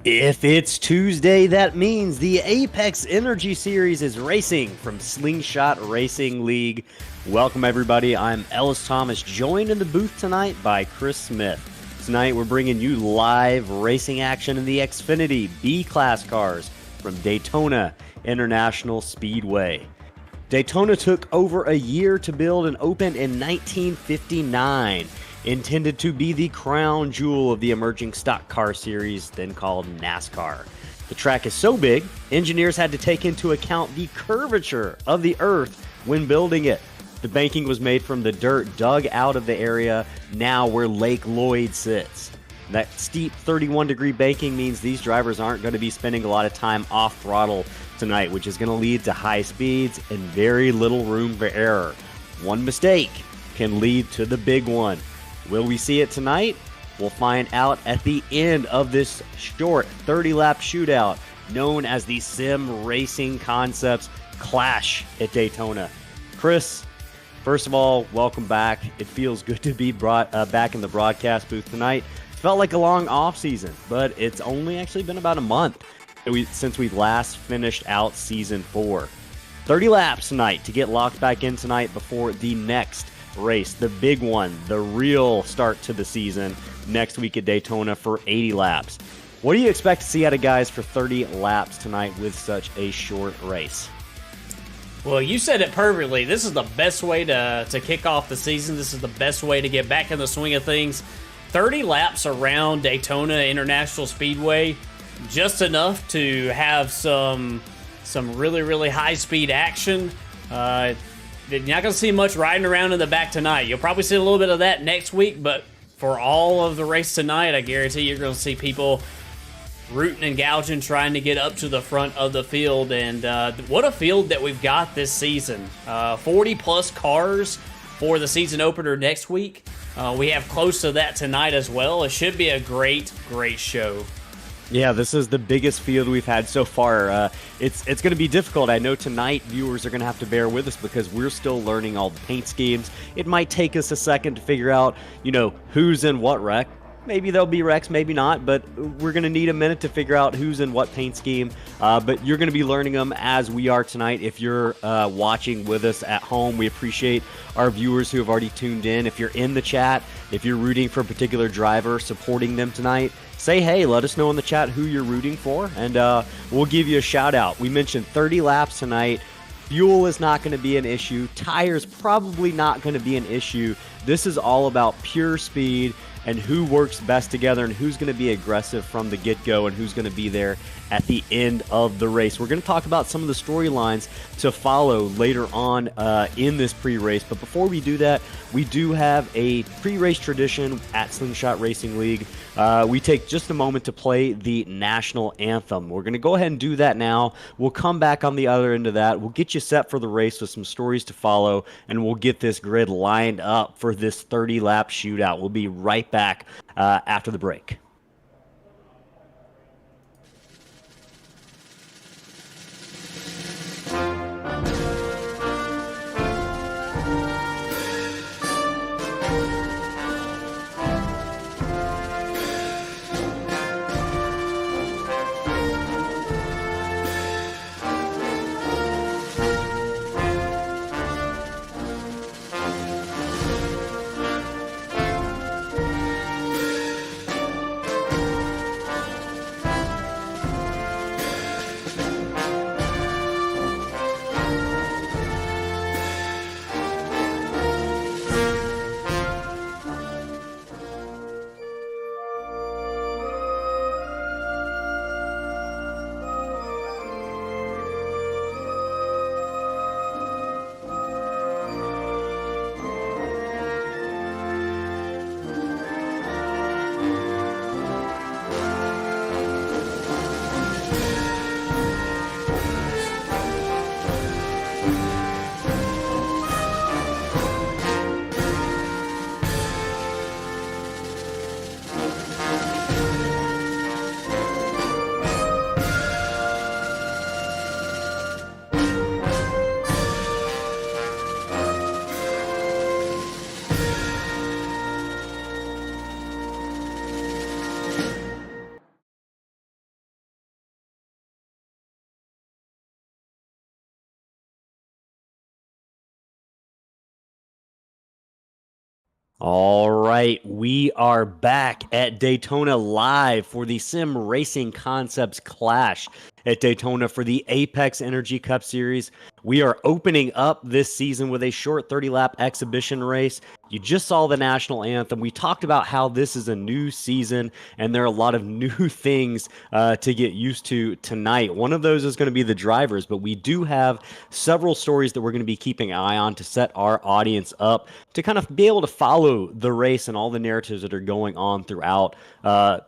If it's Tuesday, that means the Apex Energy Series is racing from Slingshot Racing League. Welcome, everybody. I'm Ellis Thomas, joined in the booth tonight by Chris Smith. Tonight, we're bringing you live racing action in the Xfinity B-Class cars from Daytona International Speedway. Daytona took over a year to build and opened in 1959. Intended to be the crown jewel of the emerging stock car series, then called NASCAR. The track is so big, engineers had to take into account the curvature of the earth when building it. The banking was made from the dirt dug out of the area now where Lake Lloyd sits. That steep 31-degree banking means these drivers aren't going to be spending a lot of time off throttle tonight, which is going to lead to high speeds and very little room for error. One mistake can lead to the big one. Will we see it tonight? We'll find out at the end of this short 30-lap shootout known as the Sim Racing Concepts Clash at Daytona. Chris, first of all, welcome back. It feels good to be brought back in the broadcast booth tonight. It felt like a long off-season, but it's only actually been about a month since we last finished out Season 4. 30 laps tonight to get locked back in tonight before the next race, the big one, the real start to the season next week at Daytona for 80 laps. What do you expect to see out of guys for 30 laps tonight with such a short race? Well, you said it perfectly. This is the best way to kick off the season. This is the best way to get back in the swing of things. 30 laps around Daytona International Speedway, just enough to have some really, really high-speed action. You're not going to see much riding around in the back tonight. You'll probably see a little bit of that next week, but for all of the race tonight, I guarantee you're going to see people rooting and gouging, trying to get up to the front of the field. And what a field that we've got this season. 40-plus cars for the season opener next week. We have close to that tonight as well. It should be a great, great show. Yeah, this is the biggest field we've had so far. It's going to be difficult. I know tonight viewers are going to have to bear with us because we're still learning all the paint schemes. It might take us a second to figure out, who's in what wreck. Maybe there'll be wrecks, maybe not, but we're going to need a minute to figure out who's in what paint scheme. But you're going to be learning them as we are tonight. If you're watching with us at home, we appreciate our viewers who have already tuned in. If you're in the chat, if you're rooting for a particular driver, supporting them tonight, say hey, let us know in the chat who you're rooting for, and we'll give you a shout out. We mentioned 30 laps tonight. Fuel is not going to be an issue. Tires probably not going to be an issue. This is all about pure speed and who works best together and who's going to be aggressive from the get-go and who's going to be there at the end of the race. We're going to talk about some of the storylines to follow later on in this pre-race. But before we do that, we do have a pre-race tradition at Slingshot Racing League. We take just a moment to play the national anthem. We're going to go ahead and do that now. We'll come back on the other end of that. We'll get you set for the race with some stories to follow, and we'll get this grid lined up for this 30-lap shootout. We'll be right back after the break. All right, we are back at Daytona live for the Sim Racing Concepts Clash at Daytona for the Apex Energy Cup Series. We are opening up this season with a short 30-lap exhibition race. You just saw the national anthem. We talked about how this is a new season and there are a lot of new things to get used to tonight. One of those is going to be the drivers, but we do have several stories that we're going to be keeping an eye on to set our audience up to kind of be able to follow the race and all the narratives that are going on throughout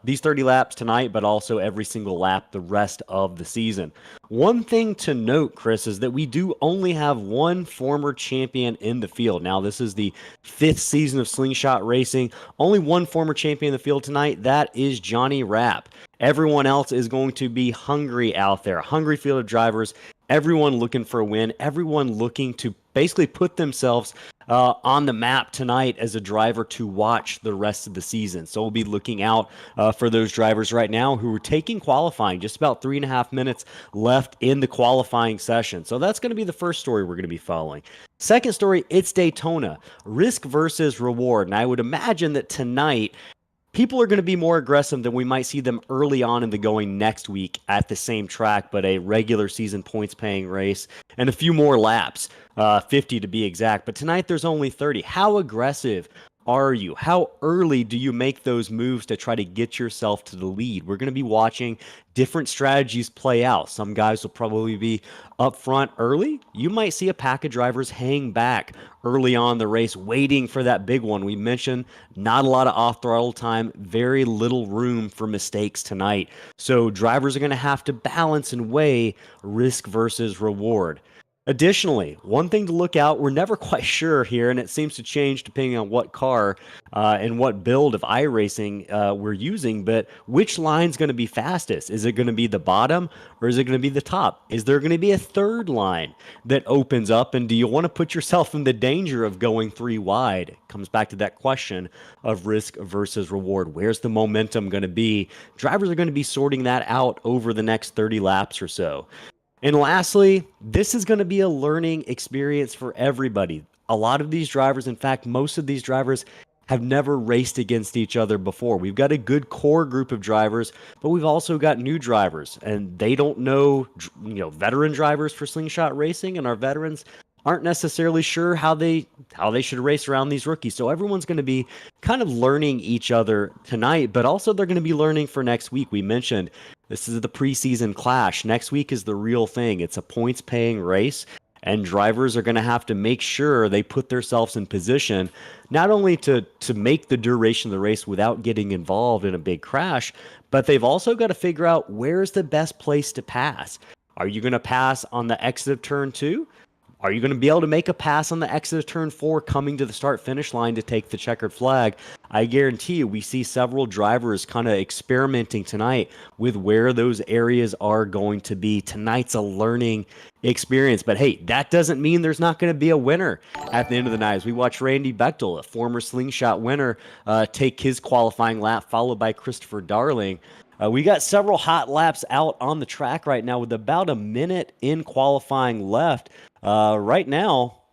these 30 laps tonight, but also every single lap the rest of the season. One thing to note, Chris, is that we do only have one former champion in the field. Now, this is the 5th season of Slingshot Racing. Only one former champion in the field tonight. That is Johnny Rapp. Everyone else is going to be hungry out there. Hungry field of drivers. Everyone looking for a win. Everyone looking to basically put themselves on the map tonight as a driver to watch the rest of the season. So we'll be looking out for those drivers right now who are taking qualifying. Just about 3.5 minutes left in the qualifying session. So that's going to be the first story we're going to be following. Second story, it's Daytona. Risk versus reward. And I would imagine that tonight people are going to be more aggressive than we might see them early on in the going next week at the same track, but a regular season points paying race and a few more laps, 50 to be exact. But tonight there's only 30. How aggressive are you? How early do you make those moves to try to get yourself to the lead? We're going to be watching different strategies play out. Some guys will probably be up front early. You might see a pack of drivers hang back early on the race, waiting for that big one. We mentioned not a lot of off-throttle time, very little room for mistakes tonight. So drivers are going to have to balance and weigh risk versus reward. Additionally, one thing to look out, we're never quite sure here, and it seems to change depending on what car and what build of iRacing we're using, but which line's going to be fastest? Is it going to be the bottom or is it going to be the top? Is there going to be a third line that opens up, and do you want to put yourself in the danger of going 3 wide? It comes back to that question of risk versus reward. Where's the momentum going to be? Drivers are going to be sorting that out over the next 30 laps or so. And lastly, this is going to be a learning experience for everybody. A lot of these drivers, in fact, most of these drivers have never raced against each other before. We've got a good core group of drivers, but we've also got new drivers, and they don't know, veteran drivers for Slingshot Racing, and our veterans aren't necessarily sure how they should race around these rookies. So everyone's going to be kind of learning each other tonight, but also they're going to be learning for next week. We mentioned this is the preseason clash. Next week is the real thing. It's a points-paying race, and drivers are going to have to make sure they put themselves in position not only to make the duration of the race without getting involved in a big crash, but they've also got to figure out where's the best place to pass. Are you going to pass on the exit of turn 2? Are you going to be able to make a pass on the exit of turn 4 coming to the start-finish line to take the checkered flag? I guarantee you we see several drivers kind of experimenting tonight with where those areas are going to be. Tonight's a learning experience. But hey, that doesn't mean there's not going to be a winner at the end of the night. As we watch Randy Bechtel, a former Slingshot winner, take his qualifying lap, followed by Christopher Darling. We got several hot laps out on the track right now with about a minute in qualifying left. Right now,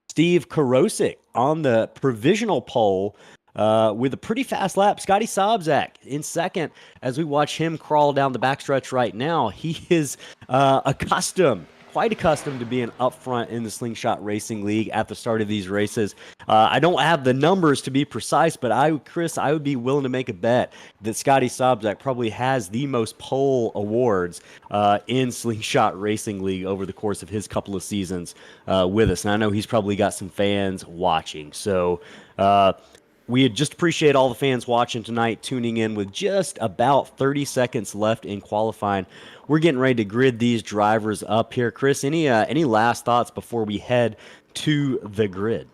Steve Karosik on the provisional pole with a pretty fast lap. Scotty Sobczak in second as we watch him crawl down the backstretch right now. He is quite accustomed to being up front in the Slingshot Racing League at the start of these races. I don't have the numbers to be precise, but I would be willing to make a bet that Scotty Sobczak probably has the most pole awards in Slingshot Racing League over the course of his couple of seasons with us. And I know he's probably got some fans watching. So we just appreciate all the fans watching tonight, tuning in with just about 30 seconds left in qualifying. We're getting ready to grid these drivers up here. Chris, any last thoughts before we head to the grid?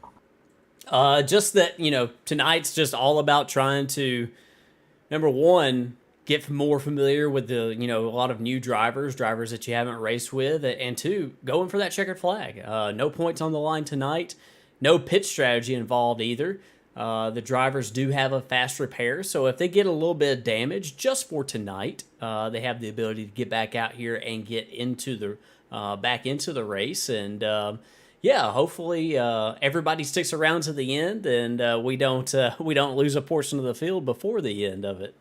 Just that, tonight's just all about trying to, number one, get more familiar with a lot of new drivers that you haven't raced with, and two, going for that checkered flag. No points on the line tonight. No pit strategy involved either. The drivers do have a fast repair, so if they get a little bit of damage just for tonight, they have the ability to get back out here and get into the back into the race. And Yeah, hopefully everybody sticks around to the end, and we don't lose a portion of the field before the end of it.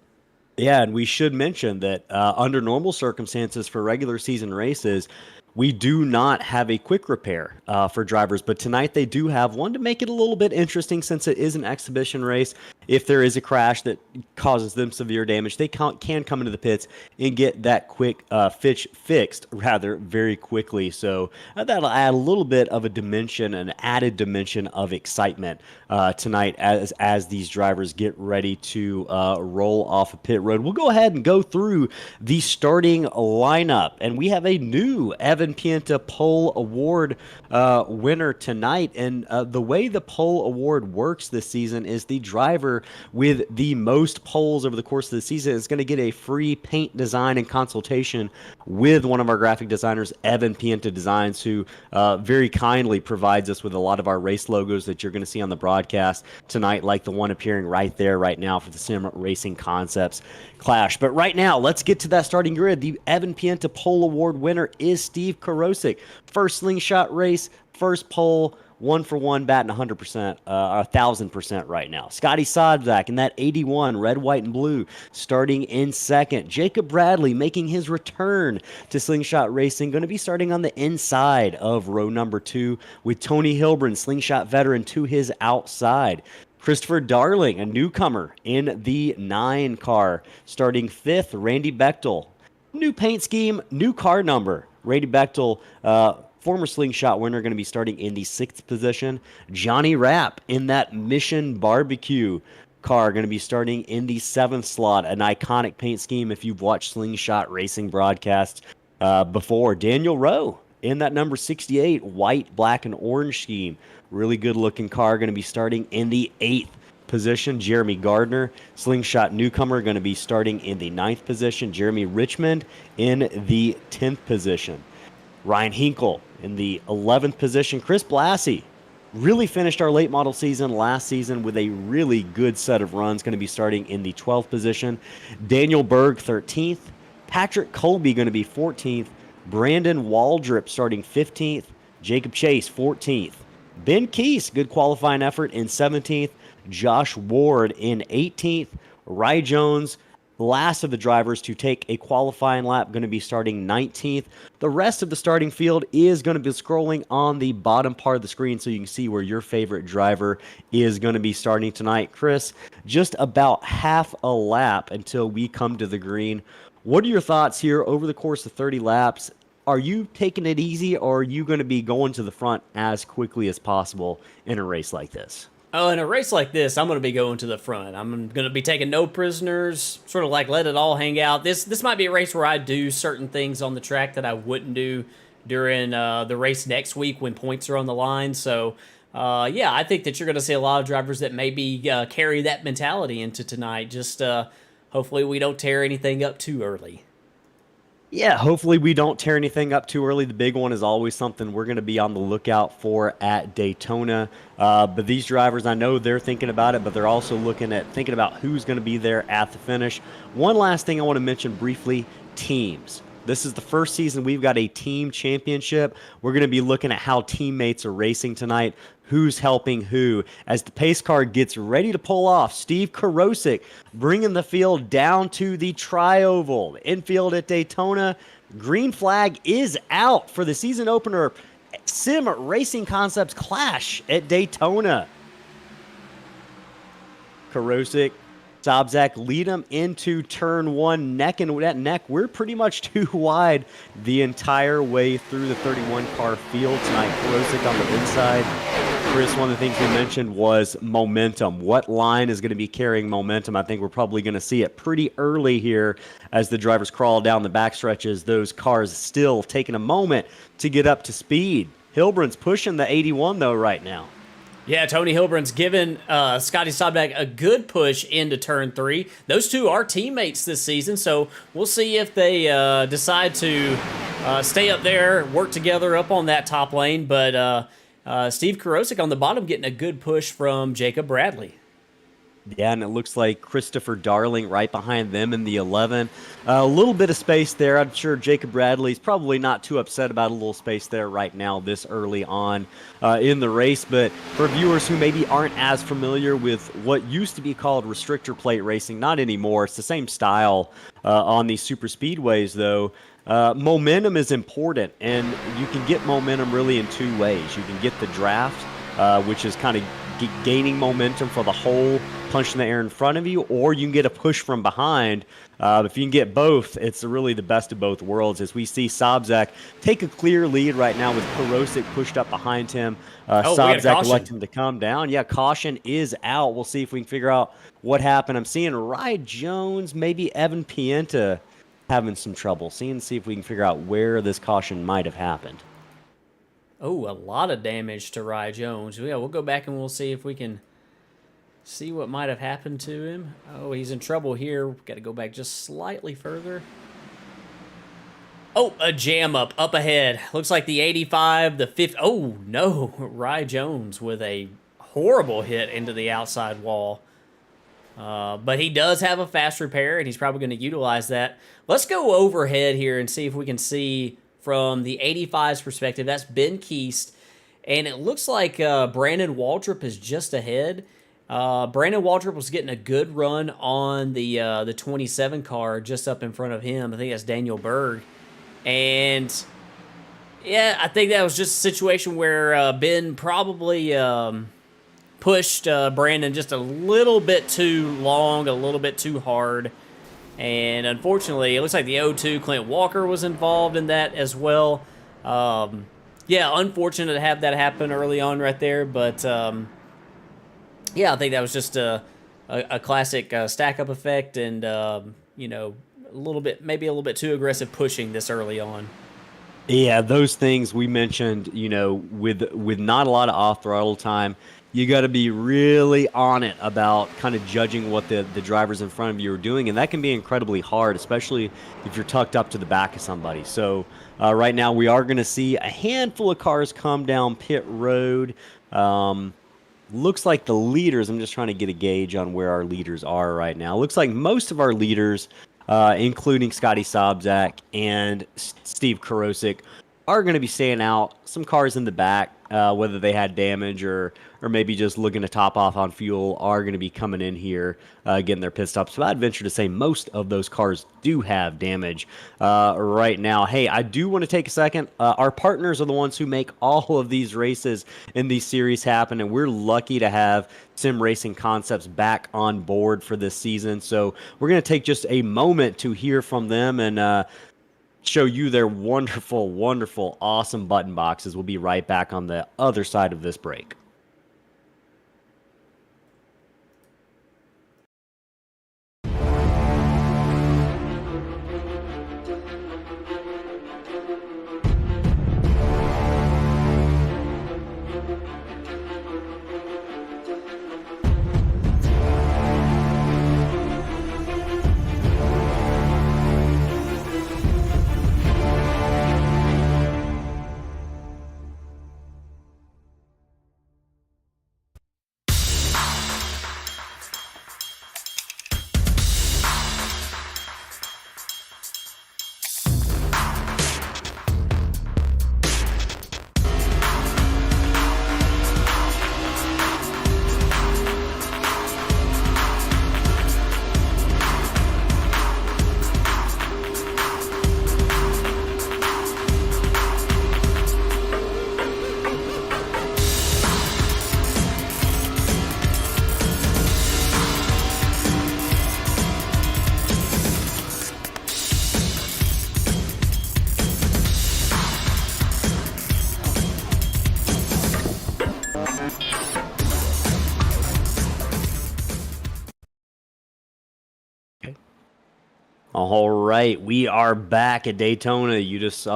Yeah, and we should mention that under normal circumstances for regular season races, we do not have a quick repair for drivers, but tonight they do have one to make it a little bit interesting since it is an exhibition race. If there is a crash that causes them severe damage, they can come into the pits and get that quick fixed rather very quickly. So that'll add a little bit of a dimension, an added dimension of excitement tonight as these drivers get ready to roll off a pit road. We'll go ahead and go through the starting lineup, and we have a new Evan Pienta Pole Award winner tonight. And the way the Pole Award works this season is the driver with the most poles over the course of the season is going to get a free paint design and consultation with one of our graphic designers, Evan Pienta Designs, who very kindly provides us with a lot of our race logos that you're going to see on the broadcast tonight, like the one appearing right there right now for the Sim Racing Concepts Clash. But right now, let's get to that starting grid. The Evan Pienta Pole Award winner is Steve Karosik. First slingshot race, first pole, 1-for-1, batting 100%, 1,000% right now. Scotty Sodzak in that 81, red, white, and blue, starting in second. Jacob Bradley making his return to slingshot racing, going to be starting on the inside of row number 2 with Tony Hilbrun, slingshot veteran, to his outside. Christopher Darling, a newcomer in the 9 car, starting 5th. Randy Bechtel, new paint scheme, new car number. Randy Bechtel, former slingshot winner, going to be starting in the 6th position. Johnny Rapp in that Mission Barbecue car, going to be starting in the 7th slot. An iconic paint scheme if you've watched slingshot racing broadcasts before. Daniel Rowe in that number 68, white, black, and orange scheme. Really good looking car, going to be starting in the 8th position. Jeremy Gardner, slingshot newcomer, going to be starting in the 9th position. Jeremy Richmond in the 10th position. Ryan Hinkle in the 11th position. Chris Blassie really finished our late model season last season with a really good set of runs, going to be starting in the 12th position. Daniel Berg, 13th. Patrick Colby going to be 14th. Brandon Waldrip starting 15th. Jacob Chase, 14th. Ben Keese, good qualifying effort, in 17th. Josh Ward in 18th. Rye Jones, last of the drivers to take a qualifying lap, going to be starting 19th. The rest of the starting field is going to be scrolling on the bottom part of the screen so you can see where your favorite driver is going to be starting tonight. Chris, just about half a lap until we come to the green. What are your thoughts here over the course of 30 laps? Are you taking it easy, or are you going to be going to the front as quickly as possible in a race like this? Oh, in a race like this, I'm going to be going to the front. I'm going to be taking no prisoners, sort of like let it all hang out. This might be a race where I do certain things on the track that I wouldn't do during the race next week when points are on the line. So, yeah, I think that you're going to see a lot of drivers that maybe carry that mentality into tonight. Just hopefully we don't tear anything up too early. Yeah, hopefully we don't tear anything up too early. The big one is always something we're going to be on the lookout for at Daytona. But these drivers, I know they're thinking about it, but they're also thinking about who's going to be there at the finish. One last thing I want to mention briefly, teams. This is the first season we've got a team championship. We're going to be looking at how teammates are racing tonight, who's helping who. As the pace car gets ready to pull off, Steve Karosik bringing the field down to the tri-oval. Infield at Daytona. Green flag is out for the season opener Sim Racing Concepts Clash at Daytona. Karosik, Sobzak lead him into turn 1, neck and neck. We're pretty much too wide the entire way through the 31-car field tonight. Karosik on the inside. Chris, one of the things we mentioned was momentum. What line is going to be carrying momentum? I think we're probably going to see it pretty early here as the drivers crawl down the back stretches. Those cars still taking a moment to get up to speed. Hilbrun's pushing the 81, though, right now. Yeah, Tony Hilbrun's given Scotty Sobczak a good push into turn 3. Those two are teammates this season, so we'll see if they decide to stay up there, work together up on that top lane. But Steve Karosik on the bottom getting a good push from Jacob Bradley. Yeah, and it looks like Christopher Darling right behind them in the 11. A little bit of space there. I'm sure Jacob Bradley's probably not too upset about a little space there right now this early on in the race. But for viewers who maybe aren't as familiar with what used to be called restrictor plate racing, not anymore. It's the same style on these super speedways, though. Momentum is important, and you can get momentum really in two ways. You can get the draft, which is kind of gaining momentum for the whole punch in the air in front of you, or you can get a push from behind. If you can get both, it's really the best of both worlds, as we see Sobczak take a clear lead right now with Karosik pushed up behind him. Sobczak electing to come down. Yeah, caution is out. We'll see if we can figure out what happened. I'm seeing Rye Jones, maybe Evan Pienta having some trouble. See if we can figure out where this caution might have happened. Oh, a lot of damage to Rye Jones. Yeah, we'll go back and we'll see if we can see what might have happened to him. Oh, he's in trouble here. We've got to go back just slightly further. Oh, a jam up ahead. Looks like the 85, the 50. Oh, no. Rye Jones with a horrible hit into the outside wall. But he does have a fast repair, and he's probably going to utilize that. Let's go overhead here and see if we can see from the 85's perspective. That's Ben Keast, and it looks like Brandon Waltrip is just ahead. Brandon Waltrip was getting a good run on the 27 car just up in front of him. I think that's Daniel Berg. And yeah, I think that was just a situation where Ben probably pushed Brandon just a little bit too long, a little bit too hard. And unfortunately, it looks like the 0-2 Clint Walker was involved in that as well. Yeah, unfortunate to have that happen early on right there. But yeah, I think that was just a classic stack-up effect, and you know, maybe a little bit too aggressive pushing this early on. Yeah, those things we mentioned, you know, with not a lot of off throttle time, you got to be really on it about kind of judging what the drivers in front of you are doing, and that can be incredibly hard, especially if you're tucked up to the back of somebody. So right now we are going to see a handful of cars come down pit road. Looks like the leaders, I'm just trying to get a gauge on where our leaders are right now. Looks like most of our leaders, including Scotty Sobczak and Steve Karosik, are going to be staying out. Some cars in the back, whether they had damage or maybe just looking to top off on fuel, are going to be coming in here, getting their pit stops. So I'd venture to say most of those cars do have damage right now. Hey, I do want to take a second. Our partners are the ones who make all of these races in these series happen, and we're lucky to have Sim Racing Concepts back on board for this season. So we're going to take just a moment to hear from them and show you their wonderful, wonderful, awesome button boxes. We'll be right back on the other side of this break. All right, we are back at Daytona. You just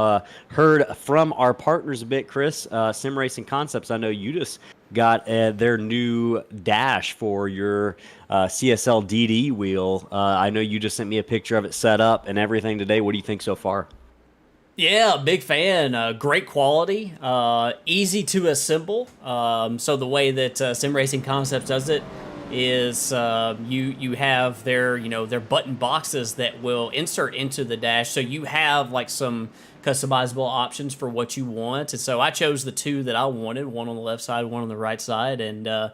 heard from our partners a bit, Chris. Sim Racing Concepts, I know you just got their new dash for your CSL DD wheel. I know you just sent me a picture of it set up and everything today. What do you think so far? Yeah, big fan. Great quality, easy to assemble. So the way that Sim Racing Concepts does it is you have their their button boxes that will insert into the dash, so you have like some customizable options for what you want. And so I chose the two that I wanted, one on the left side, one on the right side, and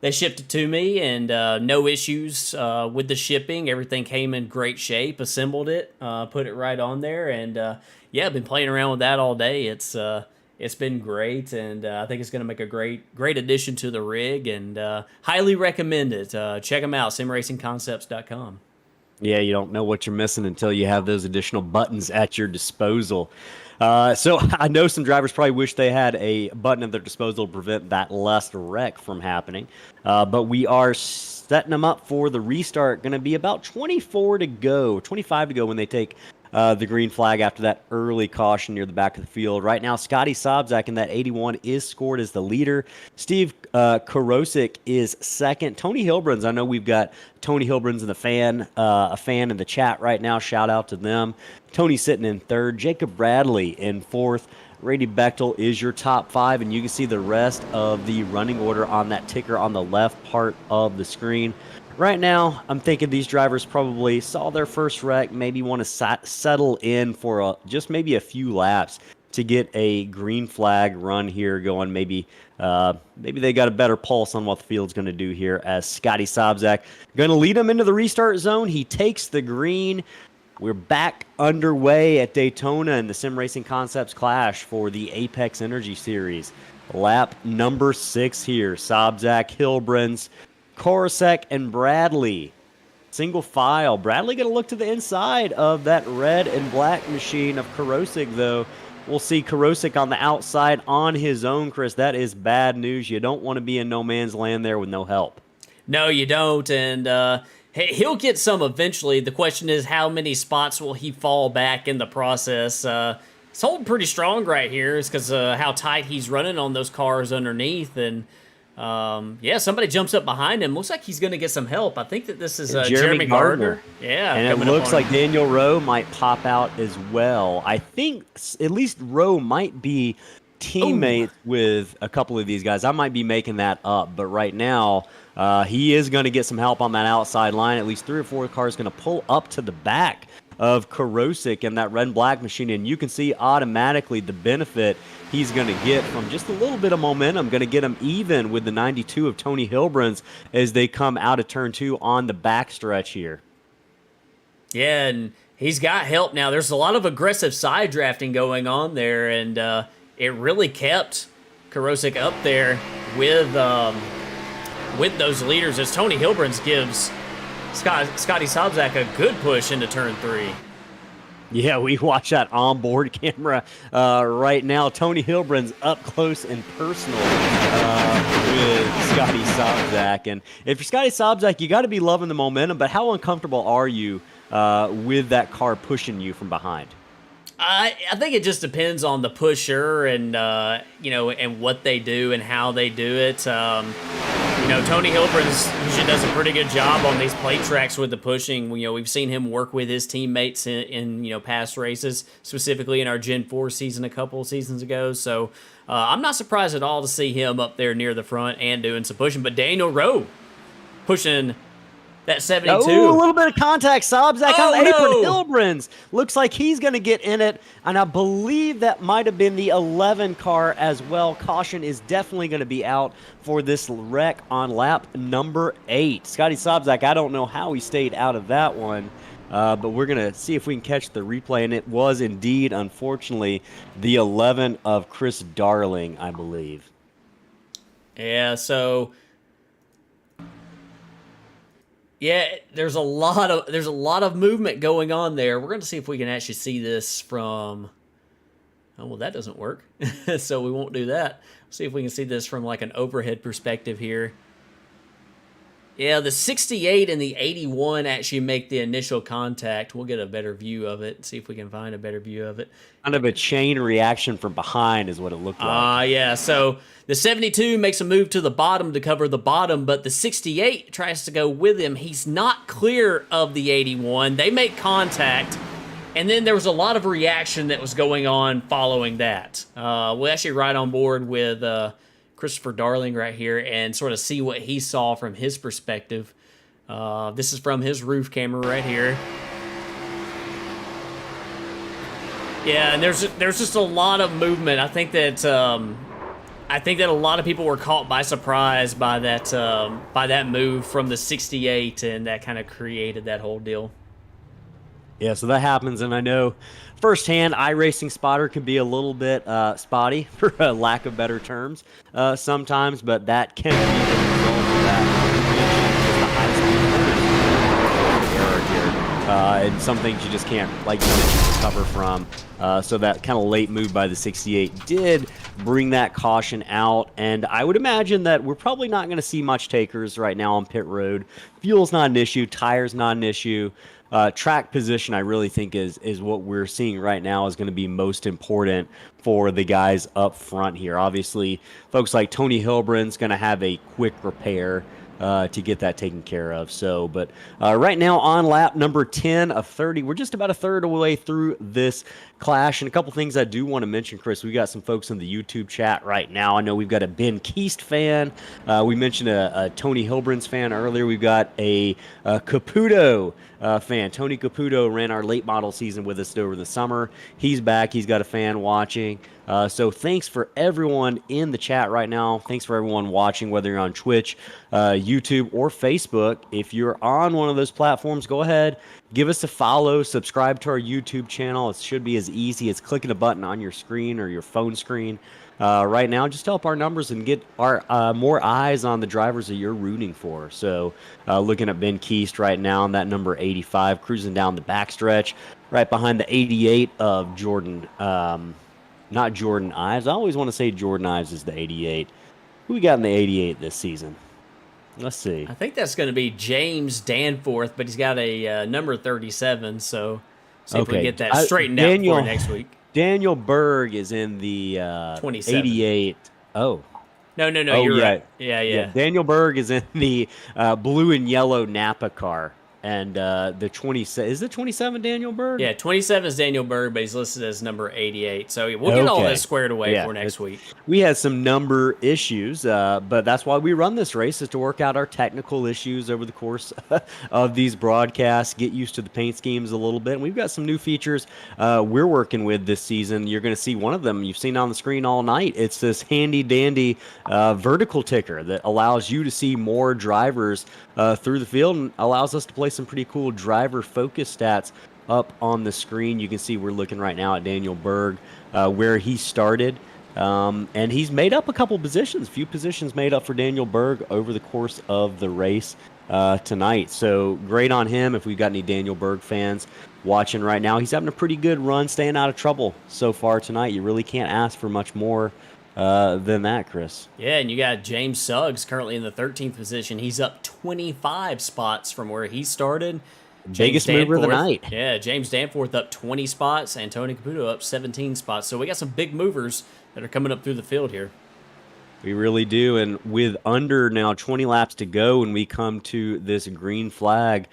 they shipped it to me, and no issues with the shipping. Everything came in great shape. Assembled it, put it right on there, and yeah, I've been playing around with that all day. It's been great, and I think it's going to make a great addition to the rig, and highly recommend it. Check them out, simracingconcepts.com. Yeah, you don't know what you're missing until you have those additional buttons at your disposal. So I know some drivers probably wish they had a button at their disposal to prevent that last wreck from happening. But we are setting them up for the restart. Going to be about 25 to go when they take the green flag after that early caution near the back of the field. Right now, Scotty Sobczak in that 81 is scored as the leader. Steve Karosik is second. Tony Hilbrun's, I know we've got Tony Hilbrun's a fan in the chat right now. Shout out to them. Tony's sitting in third. Jacob Bradley in fourth. Brady Bechtel is your top five, and you can see the rest of the running order on that ticker on the left part of the screen. Right now, I'm thinking these drivers probably saw their first wreck, maybe want to settle in for just maybe a few laps to get a green flag run here going. Maybe they got a better pulse on what the field's going to do here, as Scotty Sobczak going to lead them into the restart zone. He takes the green. We're back underway at Daytona in the Sim Racing Concepts Clash for the Apex Energy Series. Lap number 6 here. Sobczak, Hilbrun's, Korosek, and Bradley. Single file. Bradley going to look to the inside of that red and black machine of Karosik, though. We'll see Karosik on the outside on his own, Chris. That is bad news. You don't want to be in no man's land there with no help. No, you don't, and he'll get some eventually. The question is, how many spots will he fall back in the process? He's holding pretty strong right here. It's because how tight he's running on those cars underneath, and yeah, somebody jumps up behind him. Looks like he's going to get some help. I think that this is Jeremy Gardner. Yeah. And it looks like Daniel Rowe might pop out as well. I think at least Rowe might be teammates with a couple of these guys. I might be making that up, but right now he is going to get some help on that outside line. At least 3 or 4 cars going to pull up to the back of Karosik and that red and black machine, and you can see automatically the benefit he's going to get from just a little bit of momentum, going to get him even with the 92 of Tony Hilbrun's as they come out of turn 2 on the back stretch here. Yeah, and he's got help now. There's a lot of aggressive side drafting going on there, and it really kept Karosik up there with those leaders, as Tony Hilbrun's gives Scotty Sobczak a good push into turn 3. Yeah, we watch that onboard camera right now. Tony Hilbrun's up close and personal with Scotty Sobczak. And if you're Scotty Sobczak, you got to be loving the momentum, but how uncomfortable are you with that car pushing you from behind? I think it just depends on the pusher and and what they do and how they do it. Tony Hilbrun usually does a pretty good job on these plate tracks with the pushing. We've seen him work with his teammates in past races, specifically in our Gen 4 season a couple of seasons ago. So I'm not surprised at all to see him up there near the front and doing some pushing. But Daniel Rowe pushing that 72. Oh, a little bit of contact. Sobczak on the apron. Hilbrun's looks like he's going to get in it, and I believe that might have been the 11 car as well. Caution is definitely going to be out for this wreck on lap number 8. Scotty Sobczak, I don't know how he stayed out of that one, but we're going to see if we can catch the replay, and it was indeed, unfortunately, the 11 of Chris Darling, I believe. Yeah, so yeah, there's a lot of movement going on there. We're going to see if we can actually see this from. Oh, well, that doesn't work, so we won't do that. See if we can see this from like an overhead perspective here. Yeah, the 68 and the 81 actually make the initial contact. We'll get a better view of it. See if we can find a better view of it. Kind of a chain reaction from behind is what it looked like. Yeah. So the 72 makes a move to the bottom to cover the bottom, but the 68 tries to go with him. He's not clear of the 81. They make contact, and then there was a lot of reaction that was going on following that. We're actually right on board with Christopher Darling right here and sort of see what he saw from his perspective. This is from his roof camera right here. Yeah, and there's just a lot of movement. I think that a lot of people were caught by surprise by that move from the 68, and that kind of created that whole deal. Yeah, so that happens, and I know firsthand iRacing spotter can be a little bit spotty, for a lack of better terms, sometimes, but that can be the result of that. And some things you just can't, like you mentioned, recover from. So that kind of late move by the 68 did bring that caution out, and I would imagine that we're probably not going to see much takers right now on pit road. Fuel's not an issue, tires not an issue. Track position, I really think, is what we're seeing right now is going to be most important for the guys up front here. Obviously, folks like Tony Hilbrand's going to have a quick repair to get that taken care of. So, but right now on lap number 10 of 30, we're just about a third of the way through this clash. And a couple things I do want to mention, Chris. We got some folks in the YouTube chat right now. I know we've got a Ben Keast fan. We mentioned a Tony Hilbrand's fan earlier. We've got a Caputo fan. Tony Caputo ran our late model season with us over the summer. He's back. He's got a fan watching. So thanks for everyone in the chat right now. Thanks for everyone watching, whether you're on Twitch, YouTube, or Facebook. If you're on one of those platforms, go ahead, give us a follow, subscribe to our YouTube channel. It should be as easy as clicking a button on your screen or your phone screen. Right now, just to help our numbers and get our more eyes on the drivers that you're rooting for. So looking at Ben Keast right now on that number 85, cruising down the backstretch, right behind the 88 of Jordan. Not Jordan Ives. I always want to say Jordan Ives is the 88. Who we got in the 88 this season? Let's see. I think that's going to be James Danforth, but he's got a number 37, so see if we can get that straightened out for next week. Daniel Berg is in the 88. Oh. No, you're right. Yeah. Daniel Berg is in the blue and yellow Napa car. And the 27, is it 27 Daniel Berg? Yeah, 27 is Daniel Berg, but he's listed as number 88. So we'll get all this squared away for next week. We had some number issues, but that's why we run this race, is to work out our technical issues over the course of these broadcasts, get used to the paint schemes a little bit. And we've got some new features we're working with this season. You're going to see one of them you've seen on the screen all night. It's this handy-dandy vertical ticker that allows you to see more drivers through the field and allows us to play some pretty cool driver focus stats up on the screen. You can see we're looking right now at Daniel Berg, where he started, and he's made up a couple positions, few positions made up for Daniel Berg over the course of the race tonight. So great on him. If we've got any Daniel Berg fans watching right now, he's having a pretty good run, staying out of trouble so far tonight. You really can't ask for much more than that, Chris. Yeah, and you got James Suggs currently in the 13th position. He's up 25 spots from where he started. Biggest mover of the night. Yeah, James Danforth up 20 spots, and Tony Caputo up 17 spots. So we got some big movers that are coming up through the field here. We really do, and with under now 20 laps to go, and we come to this green flag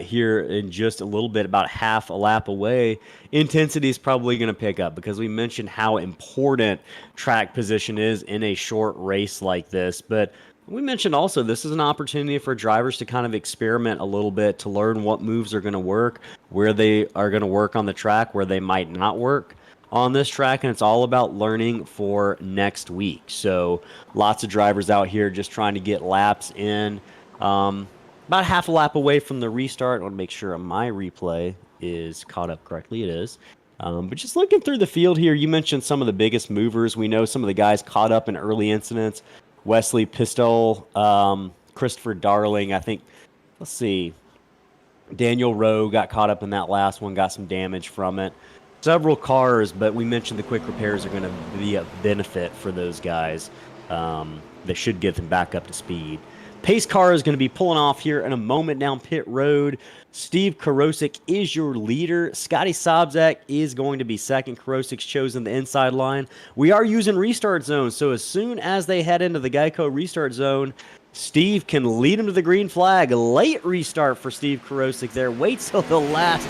here in just a little bit, about half a lap away, intensity is probably going to pick up, because we mentioned how important track position is in a short race like this. But we mentioned also this is an opportunity for drivers to kind of experiment a little bit, to learn what moves are going to work, where they are going to work on the track, where they might not work on this track, and it's all about learning for next week. So lots of drivers out here just trying to get laps in. About half a lap away from the restart. I want to make sure my replay is caught up correctly. It is. But just looking through the field here, you mentioned some of the biggest movers. We know some of the guys caught up in early incidents. Wesley Pistol, Christopher Darling, I think, let's see, Daniel Rowe got caught up in that last one, got some damage from it. Several cars, but we mentioned the quick repairs are going to be a benefit for those guys. They should get them back up to speed. Pace car is going to be pulling off here in a moment down pit road. Steve Karosik is your leader. Scotty Sobczak is going to be second. Karosik's chosen the inside line. We are using restart zone, so as soon as they head into the Geico restart zone, Steve can lead him to the green flag. A late restart for Steve Karosik there. Wait till the last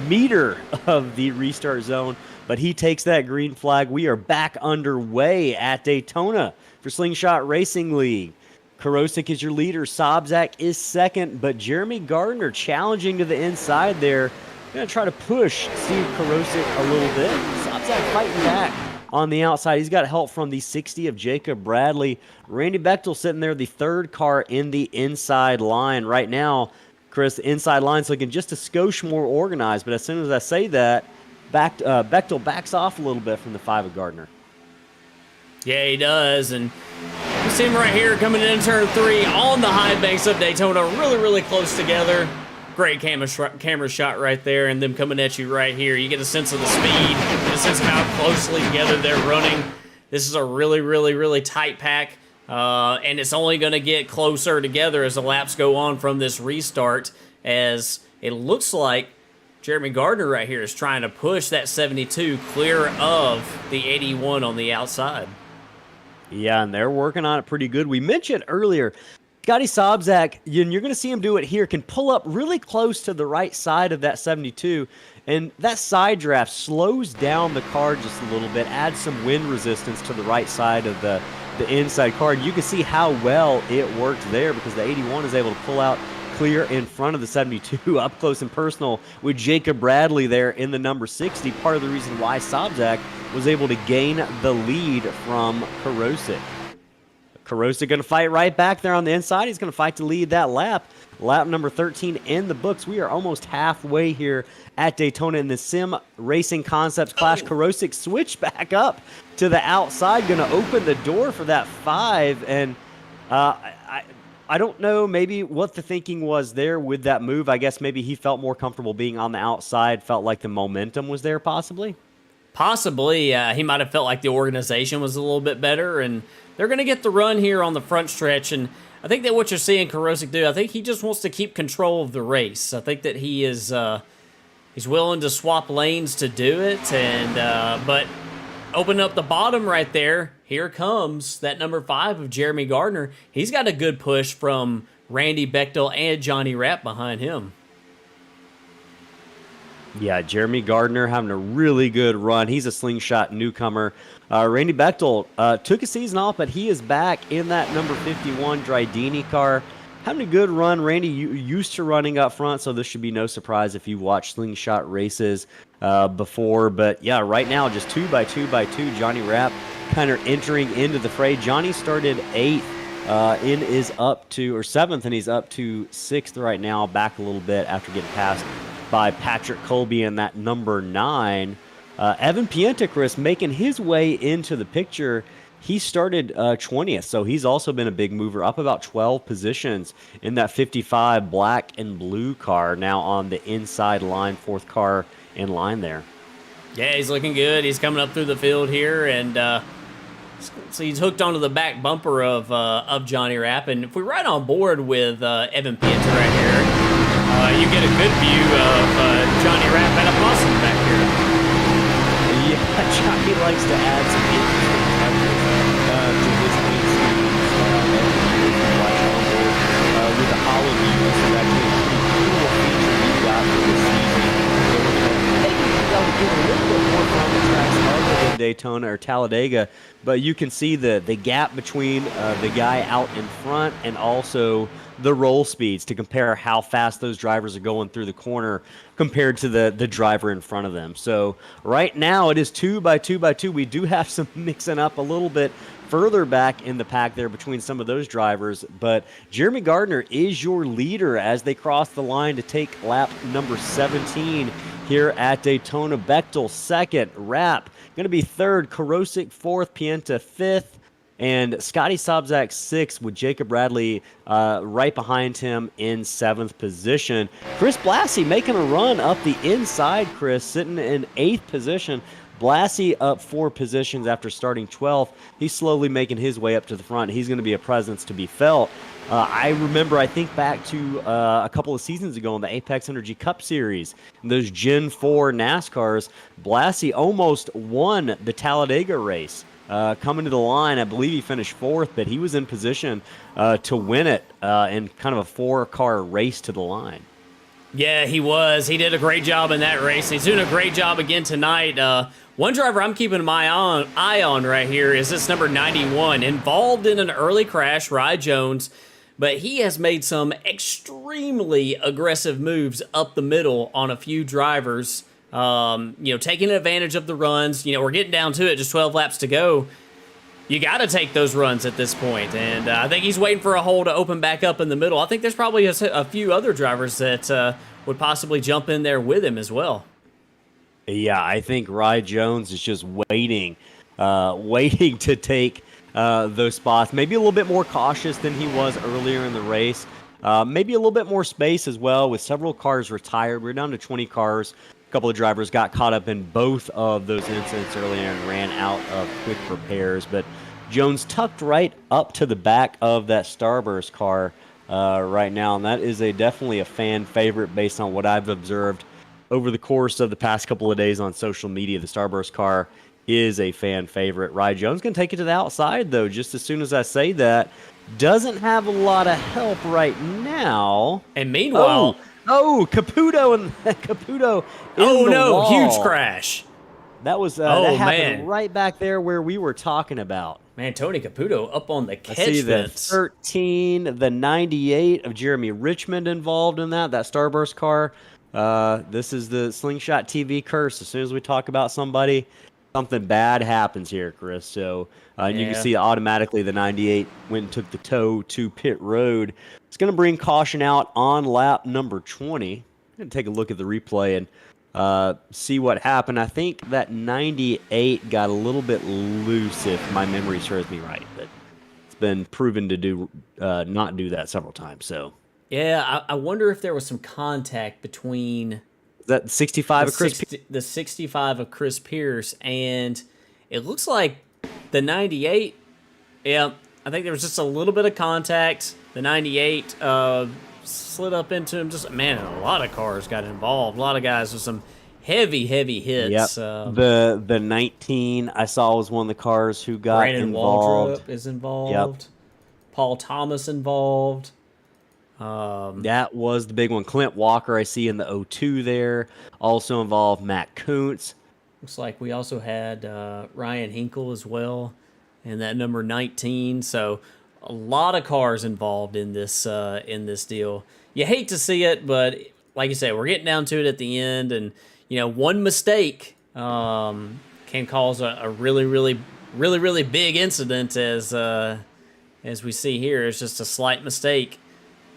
meter of the restart zone but he takes that green flag. We are back underway at Daytona for Slingshot Racing League. Karosik is your leader. Sobzak is second, but Jeremy Gardner challenging to the inside there. Going to try to push Steve Karosik a little bit. Sobzak fighting back on the outside. He's got help from the 60 of Jacob Bradley. Randy Bechtel sitting there, the third car in the inside line. Right now, Chris, the inside line's looking just a skosh more organized, but as soon as I say that, Bechtel backs off a little bit from the 5 of Gardner. Yeah, he does, and you see him right here coming in turn 3 on the high banks of Daytona, really, really close together. Great camera shot right there, and them coming at you right here. You get a sense of the speed, get a sense of how closely together they're running. This is a really, really, really tight pack, and it's only going to get closer together as the laps go on from this restart, as it looks like Jeremy Gardner right here is trying to push that 72 clear of the 81 on the outside. Yeah, and they're working on it pretty good. We mentioned earlier, Scotty Sobzak, and you're going to see him do it here, can pull up really close to the right side of that 72, and that side draft slows down the car just a little bit, adds some wind resistance to the right side of the inside car. And you can see how well it worked there because the 81 is able to pull out clear in front of the 72, up close and personal with Jacob Bradley there in the number 60. Part of the reason why Sobzak was able to gain the lead from Karosik. Karosik going to fight right back there on the inside. He's going to fight to lead that lap. Lap number 13 in the books. We are almost halfway here at Daytona in the Sim Racing Concepts Clash. Karosik switched back up to the outside, going to open the door for that 5. And I don't know maybe what the thinking was there with that move. I guess maybe he felt more comfortable being on the outside, felt like the momentum was there possibly. Possibly. He might have felt like the organization was a little bit better, and they're going to get the run here on the front stretch. And I think that what you're seeing Karosik do, I think he just wants to keep control of the race. I think that he is he's willing to swap lanes to do it, and but open up the bottom right there. Here comes that number 5 of Jeremy Gardner. He's got a good push from Randy Bechtel and Johnny Rapp behind him. Yeah, Jeremy Gardner having a really good run. He's a slingshot newcomer. Randy Bechtel took a season off, but he is back in that number 51 Dridini car. Having a good run. Randy, you used to running up front, so this should be no surprise if you watched slingshot races before. But yeah, right now, just 2 by 2 by 2. Johnny Rapp kind of entering into the fray. Johnny started 8th and is up to, or 7th, and he's up to 6th right now, back a little bit after getting passed by Patrick Colby in that number 9. Evan Pientekris making his way into the picture. He started 20th, so he's also been a big mover, up about 12 positions in that 55 black and blue car, now on the inside line, 4th car in line there. Yeah, he's looking good. He's coming up through the field here, and so he's hooked onto the back bumper of Johnny Rapp. And if we ride on board with Evan Pienta right here, you get a good view of Johnny Rapp and a possum back here. Yeah, Johnny likes to add some interesting touches to his paint schemes. With the hollow view, this is actually a pretty cool feature you've got for this season. So we're going to maybe be able to get a little bit more from the tracks other than Daytona or Talladega, but you can see the gap between the guy out in front and also the roll speeds to compare how fast those drivers are going through the corner compared to the driver in front of them. So right now it is 2 by 2 by 2. We do have some mixing up a little bit further back in the pack there between some of those drivers, but Jeremy Gardner is your leader as they cross the line to take lap number 17 here at Daytona. Bechtel 2nd, Rapp going to be 3rd, Karosik 4th, Pienta 5th, and Scotty Sobzak 6th with Jacob Bradley right behind him in 7th position. Chris Blassie making a run up the inside, Chris, sitting in 8th position. Blassie up 4 positions after starting 12th. He's slowly making his way up to the front. He's going to be a presence to be felt. I remember, I think back to a couple of seasons ago in the Apex Energy Cup Series, those Gen 4 NASCARs, Blassie almost won the Talladega race. Coming to the line, I believe he finished 4th, but he was in position to win it in kind of a 4-car race to the line. Yeah, he was. He did a great job in that race. He's doing a great job again tonight. One driver I'm keeping my eye on right here is this number 91, involved in an early crash, Rye Jones, but he has made some extremely aggressive moves up the middle on a few drivers. Taking advantage of the runs. We're getting down to it, just 12 laps to go. You got to take those runs at this point, and I think he's waiting for a hole to open back up in the middle. I think there's probably a few other drivers that would possibly jump in there with him as well. Yeah, I think Rye Jones is just waiting to take those spots. Maybe a little bit more cautious than he was earlier in the race. Maybe a little bit more space as well, with several cars retired. We're down to 20 cars. A couple of drivers got caught up in both of those incidents earlier and ran out of quick repairs. But Jones tucked right up to the back of that Starburst car right now, and that is definitely a fan favorite based on what I've observed over the course of the past couple of days on social media. The Starburst car is a fan favorite. Rye Jones can take it to the outside, though, just as soon as I say that. Doesn't have a lot of help right now. And meanwhile... Caputo and Caputo. Oh no! Wall. Huge crash. That was that happened right back there where we were talking about. Man, Tony Caputo up on the catch I see the fence. 13, the 98 of Jeremy Richmond involved in that Starburst car. This is the Slingshot TV curse. As soon as we talk about somebody, something bad happens here, Chris. So you can see automatically the 98 went and took the tow to pit road. It's going to bring caution out on lap number 20. I'm going to take a look at the replay and see what happened. I think that 98 got a little bit loose, if my memory serves me right. But it's been proven to not do that several times. So yeah, I wonder if there was some contact between that 65 of Chris the 65 of Chris Pierce, and it looks like the 98. Yeah, I think there was just a little bit of contact. The 98 slid up into him. A lot of cars got involved. A lot of guys with some heavy hits. Yep. The 19 I saw was one of the cars who got Brandon involved. Waldrop is involved. Yep. Paul Thomas involved. That was the big one. Clint Walker I see in the 02 there. Also involved Matt Kuntz. Looks like we also had Ryan Hinkle as well in that number 19. So a lot of cars involved in this deal. You hate to see it, but like you say, we're getting down to it at the end, and one mistake can cause a really big incident, as we see here. It's just a slight mistake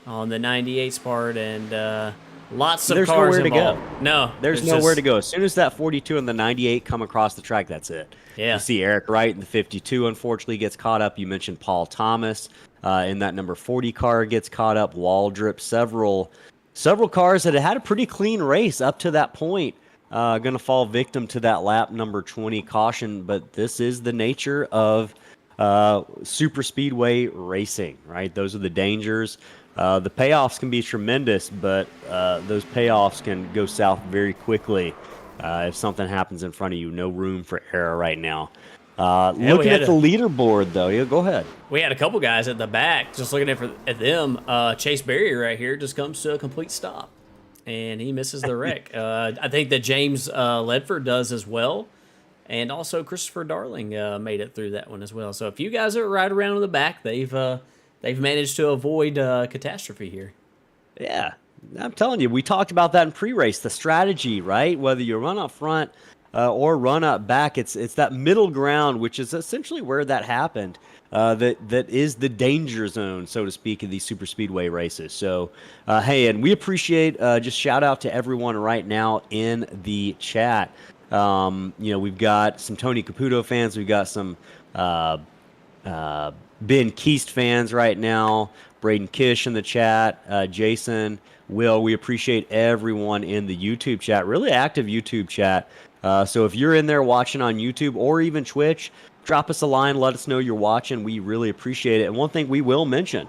on the 98's part, and lots of cars involved. There's nowhere to go. As soon as that 42 and the 98 come across the track, that's it. Yeah. You see Eric Wright in the 52, unfortunately, gets caught up. You mentioned Paul Thomas in that number 40 car gets caught up. Waldrop, several cars that had a pretty clean race up to that point, going to fall victim to that lap number 20 caution. But this is the nature of super speedway racing, right? Those are the dangers. The payoffs can be tremendous, but those payoffs can go south very quickly if something happens in front of you. No room for error right now. Looking at the leaderboard, though. Yeah, go ahead. We had a couple guys at the back just looking at them. Chase Berry right here just comes to a complete stop, and he misses the wreck. I think that James Ledford does as well, and also Christopher Darling made it through that one as well. So a few guys are right around in the back. They've managed to avoid catastrophe here. Yeah, I'm telling you, we talked about that in pre-race. The strategy, right? Whether you run up front or run up back, it's that middle ground, which is essentially where that happened. That is the danger zone, so to speak, of these super speedway races. So, hey, and we appreciate just shout out to everyone right now in the chat. We've got some Tony Caputo fans. We've got some Ben Keast fans right now. Braden Kish in the chat. Jason, Will, we appreciate everyone in the YouTube chat. Really active YouTube chat. So if you're in there watching on YouTube or even Twitch, drop us a line. Let us know you're watching. We really appreciate it. And one thing we will mention,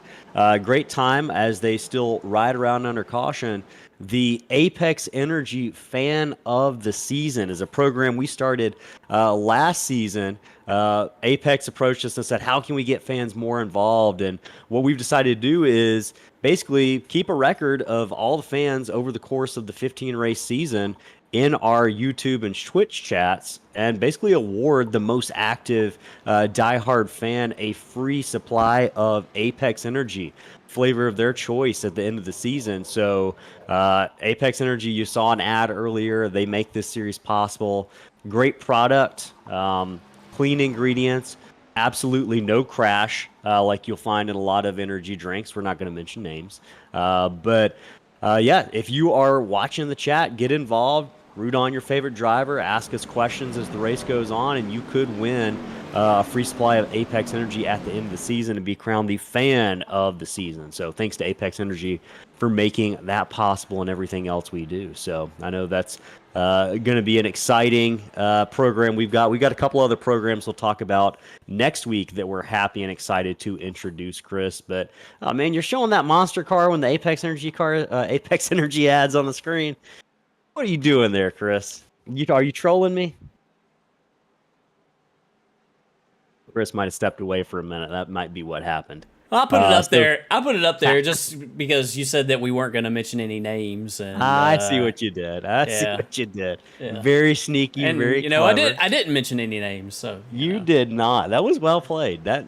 great time as they still ride around under caution. The Apex Energy Fan of the Season is a program we started last season. Apex approached us and said, how can we get fans more involved? And what we've decided to do is basically keep a record of all the fans over the course of the 15 race season in our YouTube and Twitch chats, and basically award the most active diehard fan a free supply of Apex Energy, flavor of their choice at the end of the season. So Apex Energy, you saw an ad earlier. They make this series possible. Great product, clean ingredients, absolutely no crash like you'll find in a lot of energy drinks. We're not going to mention names. But yeah, if you are watching the chat, get involved. Root on your favorite driver, ask us questions as the race goes on, and you could win a free supply of Apex Energy at the end of the season and be crowned the fan of the season. So thanks to Apex Energy for making that possible and everything else we do. So I know that's going to be an exciting program we've got. We've got a couple other programs we'll talk about next week that we're happy and excited to introduce, Chris. But man, you're showing that monster car when the Apex Energy ads on the screen. What are you doing there, Chris? Are you trolling me? Chris might have stepped away for a minute. That might be what happened. Well, I put it up there. I put it up there just because you said that we weren't going to mention any names. And I see what you did. I see what you did. Yeah. Very sneaky, and, very clever. I didn't mention any names. So you did not. That was well played. That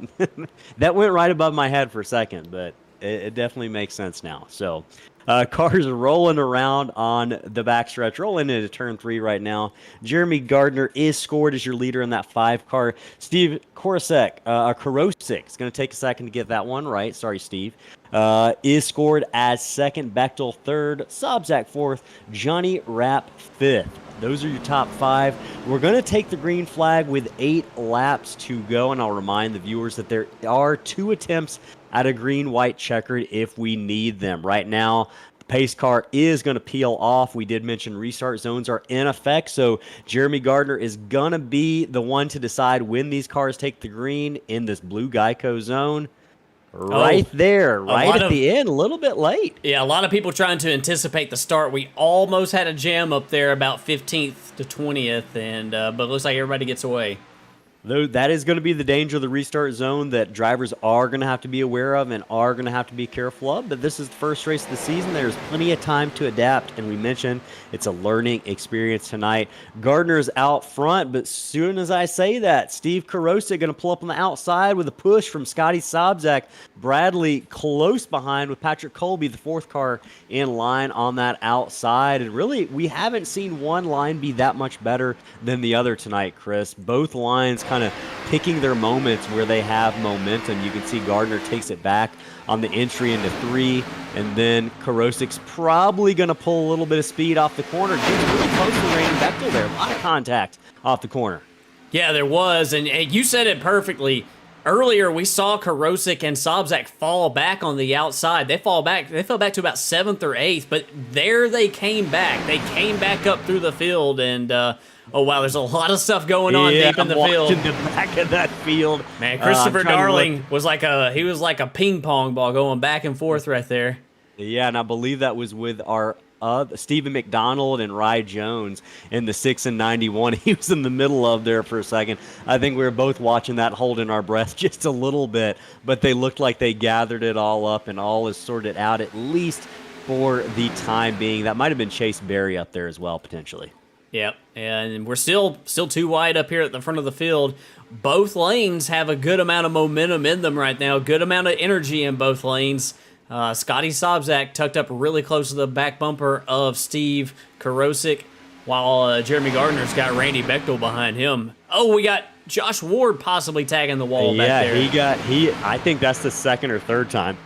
that went right above my head for a second, but it definitely makes sense now. So. Cars rolling around on the backstretch, rolling into turn 3 right now. Jeremy Gardner is scored as your leader in that 5 car. Steve Korosek is going to take a second to get that one right. Sorry, Steve. Is scored as second. Bechtel third. Sobzak fourth. Johnny Rapp fifth. Those are your top 5. We're going to take the green flag with 8 laps to go, and I'll remind the viewers that there are 2 attempts at a green-white checkered if we need them. Right now, the pace car is going to peel off. We did mention restart zones are in effect, so Jeremy Gardner is going to be the one to decide when these cars take the green in this blue Geico zone. Right there, right at the end, a little bit late. Yeah, a lot of people trying to anticipate the start. We almost had a jam up there about 15th to 20th, and but it looks like everybody gets away. That is going to be the danger of the restart zone that drivers are going to have to be aware of and are going to have to be careful of. But this is the first race of the season. There's plenty of time to adapt. And we mentioned it's a learning experience tonight. Gardner's out front, but as soon as I say that, Steve Korosek going to pull up on the outside with a push from Scotty Sobzak. Bradley close behind with Patrick Colby, the 4th car in line on that outside. And really, we haven't seen one line be that much better than the other tonight, Chris. Both lines kind of picking their moments where they have momentum. You can see Gardner takes it back on the entry into 3, and then Korosek's probably going to pull a little bit of speed off the corner. Gets really close to Randy Bechtel there. A lot of contact off the corner. Yeah, there was, and you said it perfectly. Earlier, we saw Korosek and Sobzak fall back on the outside. They fell back to about 7th or 8th, but there they came back. They came back up through the field, and oh wow, there's a lot of stuff going on deep in the field. The back of that field. Man, Christopher Darling was like a ping pong ball going back and forth right there. Yeah, and I believe that was with our Stephen McDonald and Rye Jones in the 6 and 91. He was in the middle of there for a second. I think we were both watching that, holding our breath just a little bit, but they looked like they gathered it all up and all is sorted out, at least for the time being. That might have been Chase Berry up there as well, potentially. Yep, and we're still too wide up here at the front of the field. Both lanes have a good amount of momentum in them right now, good amount of energy in both lanes. Scotty Sobzak tucked up really close to the back bumper of Steve Korosek, while Jeremy Gardner's got Randy Bechtel behind him. Oh, we got Josh Ward possibly tagging the wall back there. I think that's the 2nd or 3rd time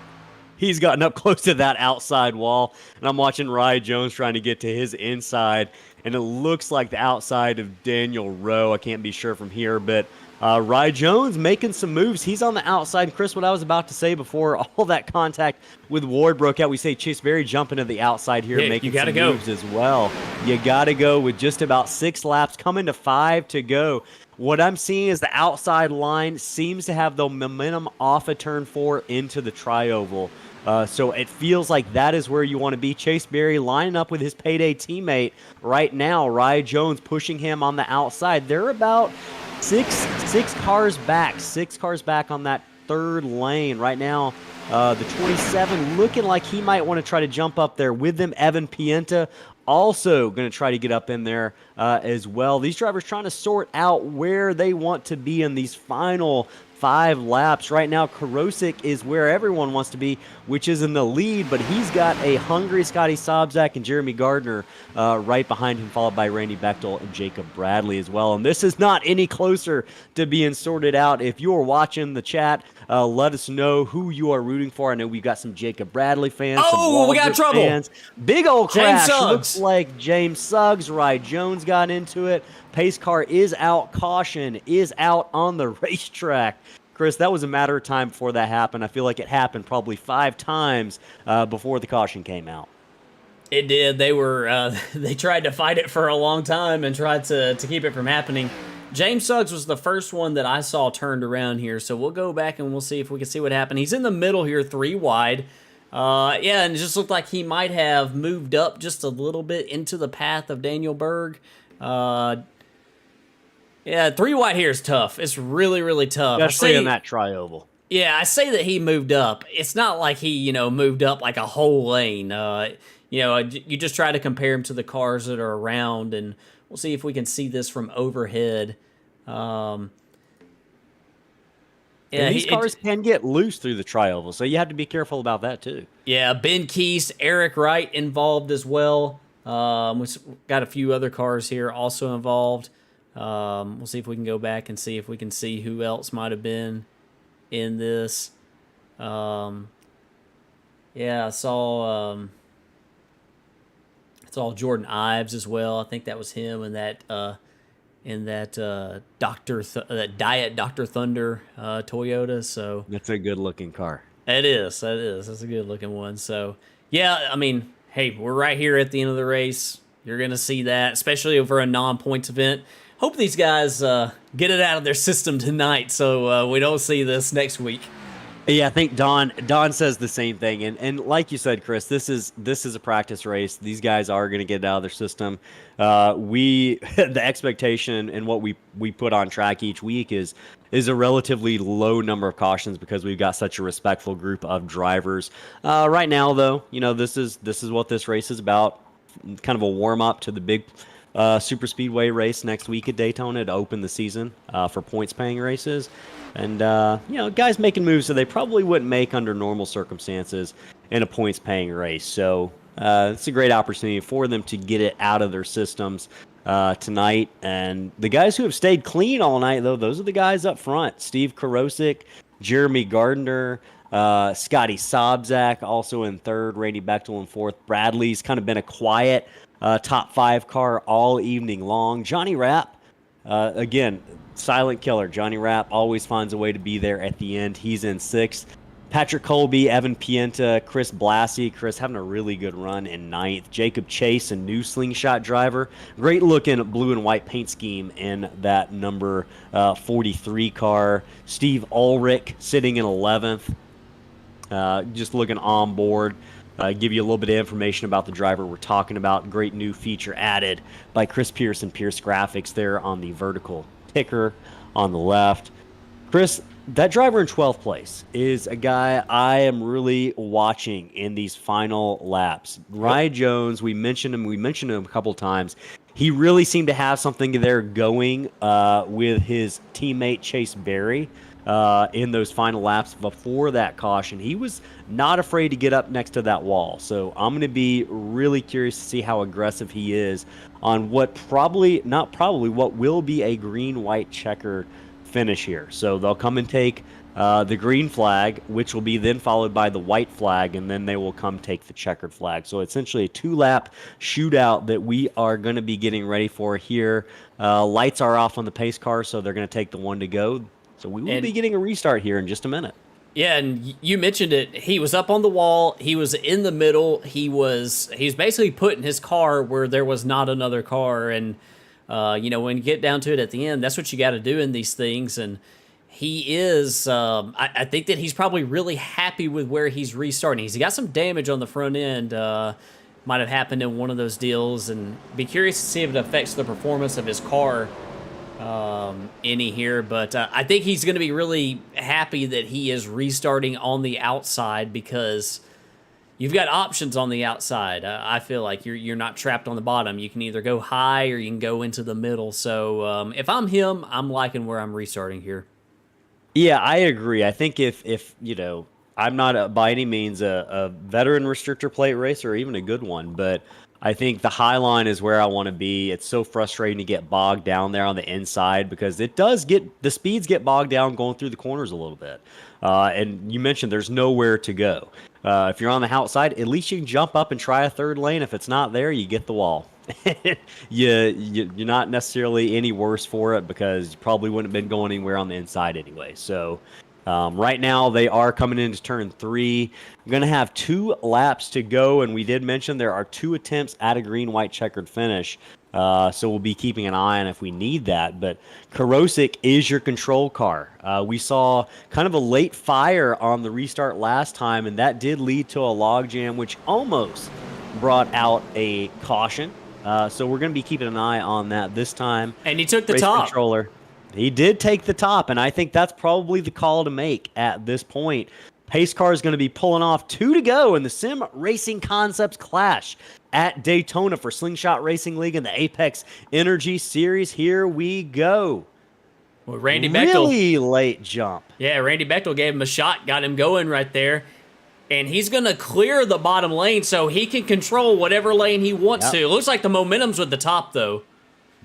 he's gotten up close to that outside wall, and I'm watching Rye Jones trying to get to his inside, and it looks like the outside of Daniel Rowe. I can't be sure from here, but Rye Jones making some moves. He's on the outside. Chris, what I was about to say before all that contact with Ward broke out, we say Chase Berry jumping to the outside here, making some moves as well. You got to go with just about 6 laps, coming to 5 to go. What I'm seeing is the outside line seems to have the momentum off of turn 4 into the tri-oval. So it feels like that is where you want to be. Chase Berry lining up with his payday teammate right now. Rye Jones pushing him on the outside. They're about six cars back on that third lane right now. The 27 looking like he might want to try to jump up there with them. Evan Pienta also going to try to get up in there as well. These drivers trying to sort out where they want to be in these final 5 laps. Right now, Karosik is where everyone wants to be, which is in the lead, but he's got a hungry Scotty Sobczak and Jeremy Gardner right behind him, followed by Randy Bechtel and Jacob Bradley as well. And this is not any closer to being sorted out. If you are watching the chat, let us know who you are rooting for. I know we've got some Jacob Bradley fans. Oh, we got trouble. Fans. Big old crash. James Suggs. Looks like James Suggs. Rye Jones got into it. Pace car is out. Caution is out on the racetrack. Chris, that was a matter of time before that happened. I feel like it happened probably 5 times before the caution came out. It did. They were they tried to fight it for a long time and tried to keep it from happening. James Suggs was the first one that I saw turned around here, so we'll go back and we'll see if we can see what happened. He's in the middle here, 3 wide. Yeah, and it just looked like he might have moved up just a little bit into the path of Daniel Berg. Yeah, 3 wide here is tough. It's really, really tough. Especially in that tri-oval. Yeah, I say that he moved up. It's not like he, moved up like a whole lane. You just try to compare him to the cars that are around, and we'll see if we can see this from overhead. Yeah, these cars can get loose through the tri-oval, so you have to be careful about that too. Yeah, Ben Keese, Eric Wright involved as well. We've got a few other cars here also involved. We'll see if we can go back and see if we can see who else might have been in this. Yeah, I saw Jordan Ives as well. I think that was him in that Diet Dr. Thunder Toyota. So that's a good looking car. It is. That's a good looking one. So yeah, I mean, hey, we're right here at the end of the race. You're gonna see that, especially over a non-points event. Hope these guys get it out of their system tonight so we don't see this next week. Yeah, I think Don says the same thing, and like you said, Chris, this is a practice race. These guys are going to get it out of their system. The expectation and what we put on track each week is a relatively low number of cautions because we've got such a respectful group of drivers. Right now, though, this is what this race is about. Kind of a warm up to the big super speedway race next week at Daytona to open the season for points paying races. And guys making moves that they probably wouldn't make under normal circumstances in a points paying race. So it's a great opportunity for them to get it out of their systems tonight. And the guys who have stayed clean all night, though, those are the guys up front. Steve Karosik, Jeremy Gardner, Scotty Sobczak also in third, Randy Bechtel in fourth. Bradley's kind of been a quiet top 5 car all evening long. Johnny Rapp, again, silent killer. Johnny Rapp always finds a way to be there at the end. He's in 6th. Patrick Colby, Evan Pienta, Chris Blassie. Chris having a really good run in 9th. Jacob Chase, a new slingshot driver. Great looking blue and white paint scheme in that number 43 car. Steve Ulrich sitting in 11th. Just looking on board. Give you a little bit of information about the driver we're talking about. Great new feature added by Chris Pearson, Pierce Graphics there on the vertical ticker on the left. Chris, that driver in 12th place is a guy I am really watching in these final laps. Rye Jones, we mentioned him a couple times. He really seemed to have something there going with his teammate Chase Berry. In those final laps before that caution. He was not afraid to get up next to that wall. So I'm going to be really curious to see how aggressive he is on what will be a green-white checker finish here. So they'll come and take the green flag, which will be then followed by the white flag, and then they will come take the checkered flag. So essentially a 2-lap shootout that we are going to be getting ready for here. Lights are off on the pace car, so they're going to take the one to go. So we will be getting a restart here in just a minute. Yeah, and you mentioned it. He was up on the wall. He was in the middle. He was basically putting his car where there was not another car. And, when you get down to it at the end, that's what you got to do in these things. And He is. I think that he's probably really happy with where he's restarting. He's got some damage on the front end. Might have happened in one of those deals, and be curious to see if it affects the performance of his car any here. But I think he's going to be really happy that he is restarting on the outside because you've got options on the outside. I feel like you're not trapped on the bottom. You can either go high or you can go into the middle. So if I'm him, I'm liking where I'm restarting here. Yeah, I agree. I think if I'm not by any means a veteran restrictor plate racer or even a good one, but I think the high line is where I want to be. It's so frustrating to get bogged down there on the inside because the speeds get bogged down going through the corners a little bit. And you mentioned there's nowhere to go. If you're on the outside, at least you can jump up and try a third lane. If it's not there, you get the wall. You're not necessarily any worse for it because you probably wouldn't have been going anywhere on the inside anyway. So right now they are coming into turn 3. We're going to have 2 laps to go, and we did mention there are 2 attempts at a green-white checkered finish. So we'll be keeping an eye on if we need that. But Karosik is your control car. We saw kind of a late fire on the restart last time, and that did lead to a logjam, which almost brought out a caution. So we're going to be keeping an eye on that this time. And he took the top. Controller. He did take the top, and I think that's probably the call to make at this point. Pace car is going to be pulling off 2 to go in the Sim Racing Concepts Clash at Daytona for Slingshot Racing League and the Apex Energy Series. Here we go. Well, Randy Bechtel. Really late jump. Yeah, Randy Bechtel gave him a shot, got him going right there. And he's going to clear the bottom lane so he can control whatever lane he wants to. It looks like the momentum's with the top, though.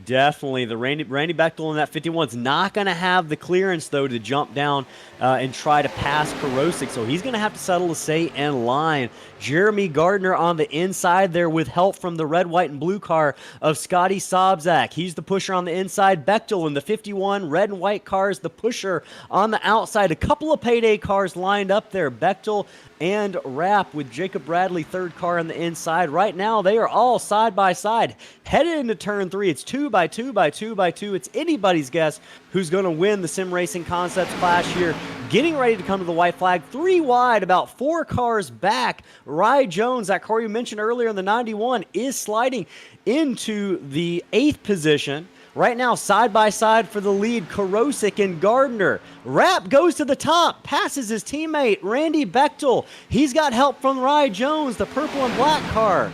Definitely. The Randy Bechtel in that 51's not going to have the clearance, though, to jump down and try to pass Karosik. So he's going to have to settle to stay in line. Jeremy Gardner on the inside there with help from the red, white, and blue car of Scotty Sobzak. He's the pusher on the inside. Bechtel in the 51, red and white cars, the pusher on the outside. A couple of payday cars lined up there. Bechtel and Rapp with Jacob Bradley, third car on the inside. Right now, they are all side by side. Headed into turn 3, it's 2 by 2 by 2 by 2. It's anybody's guess who's going to win the Sim Racing Concepts Clash here. Getting ready to come to the white flag. 3 wide, about 4 cars back. Rye Jones, that car you mentioned earlier in the 91, is sliding into the 8th position. Right now, side by side for the lead, Karosik and Gardner. Rapp goes to the top, passes his teammate, Randy Bechtel. He's got help from Rye Jones, the purple and black car.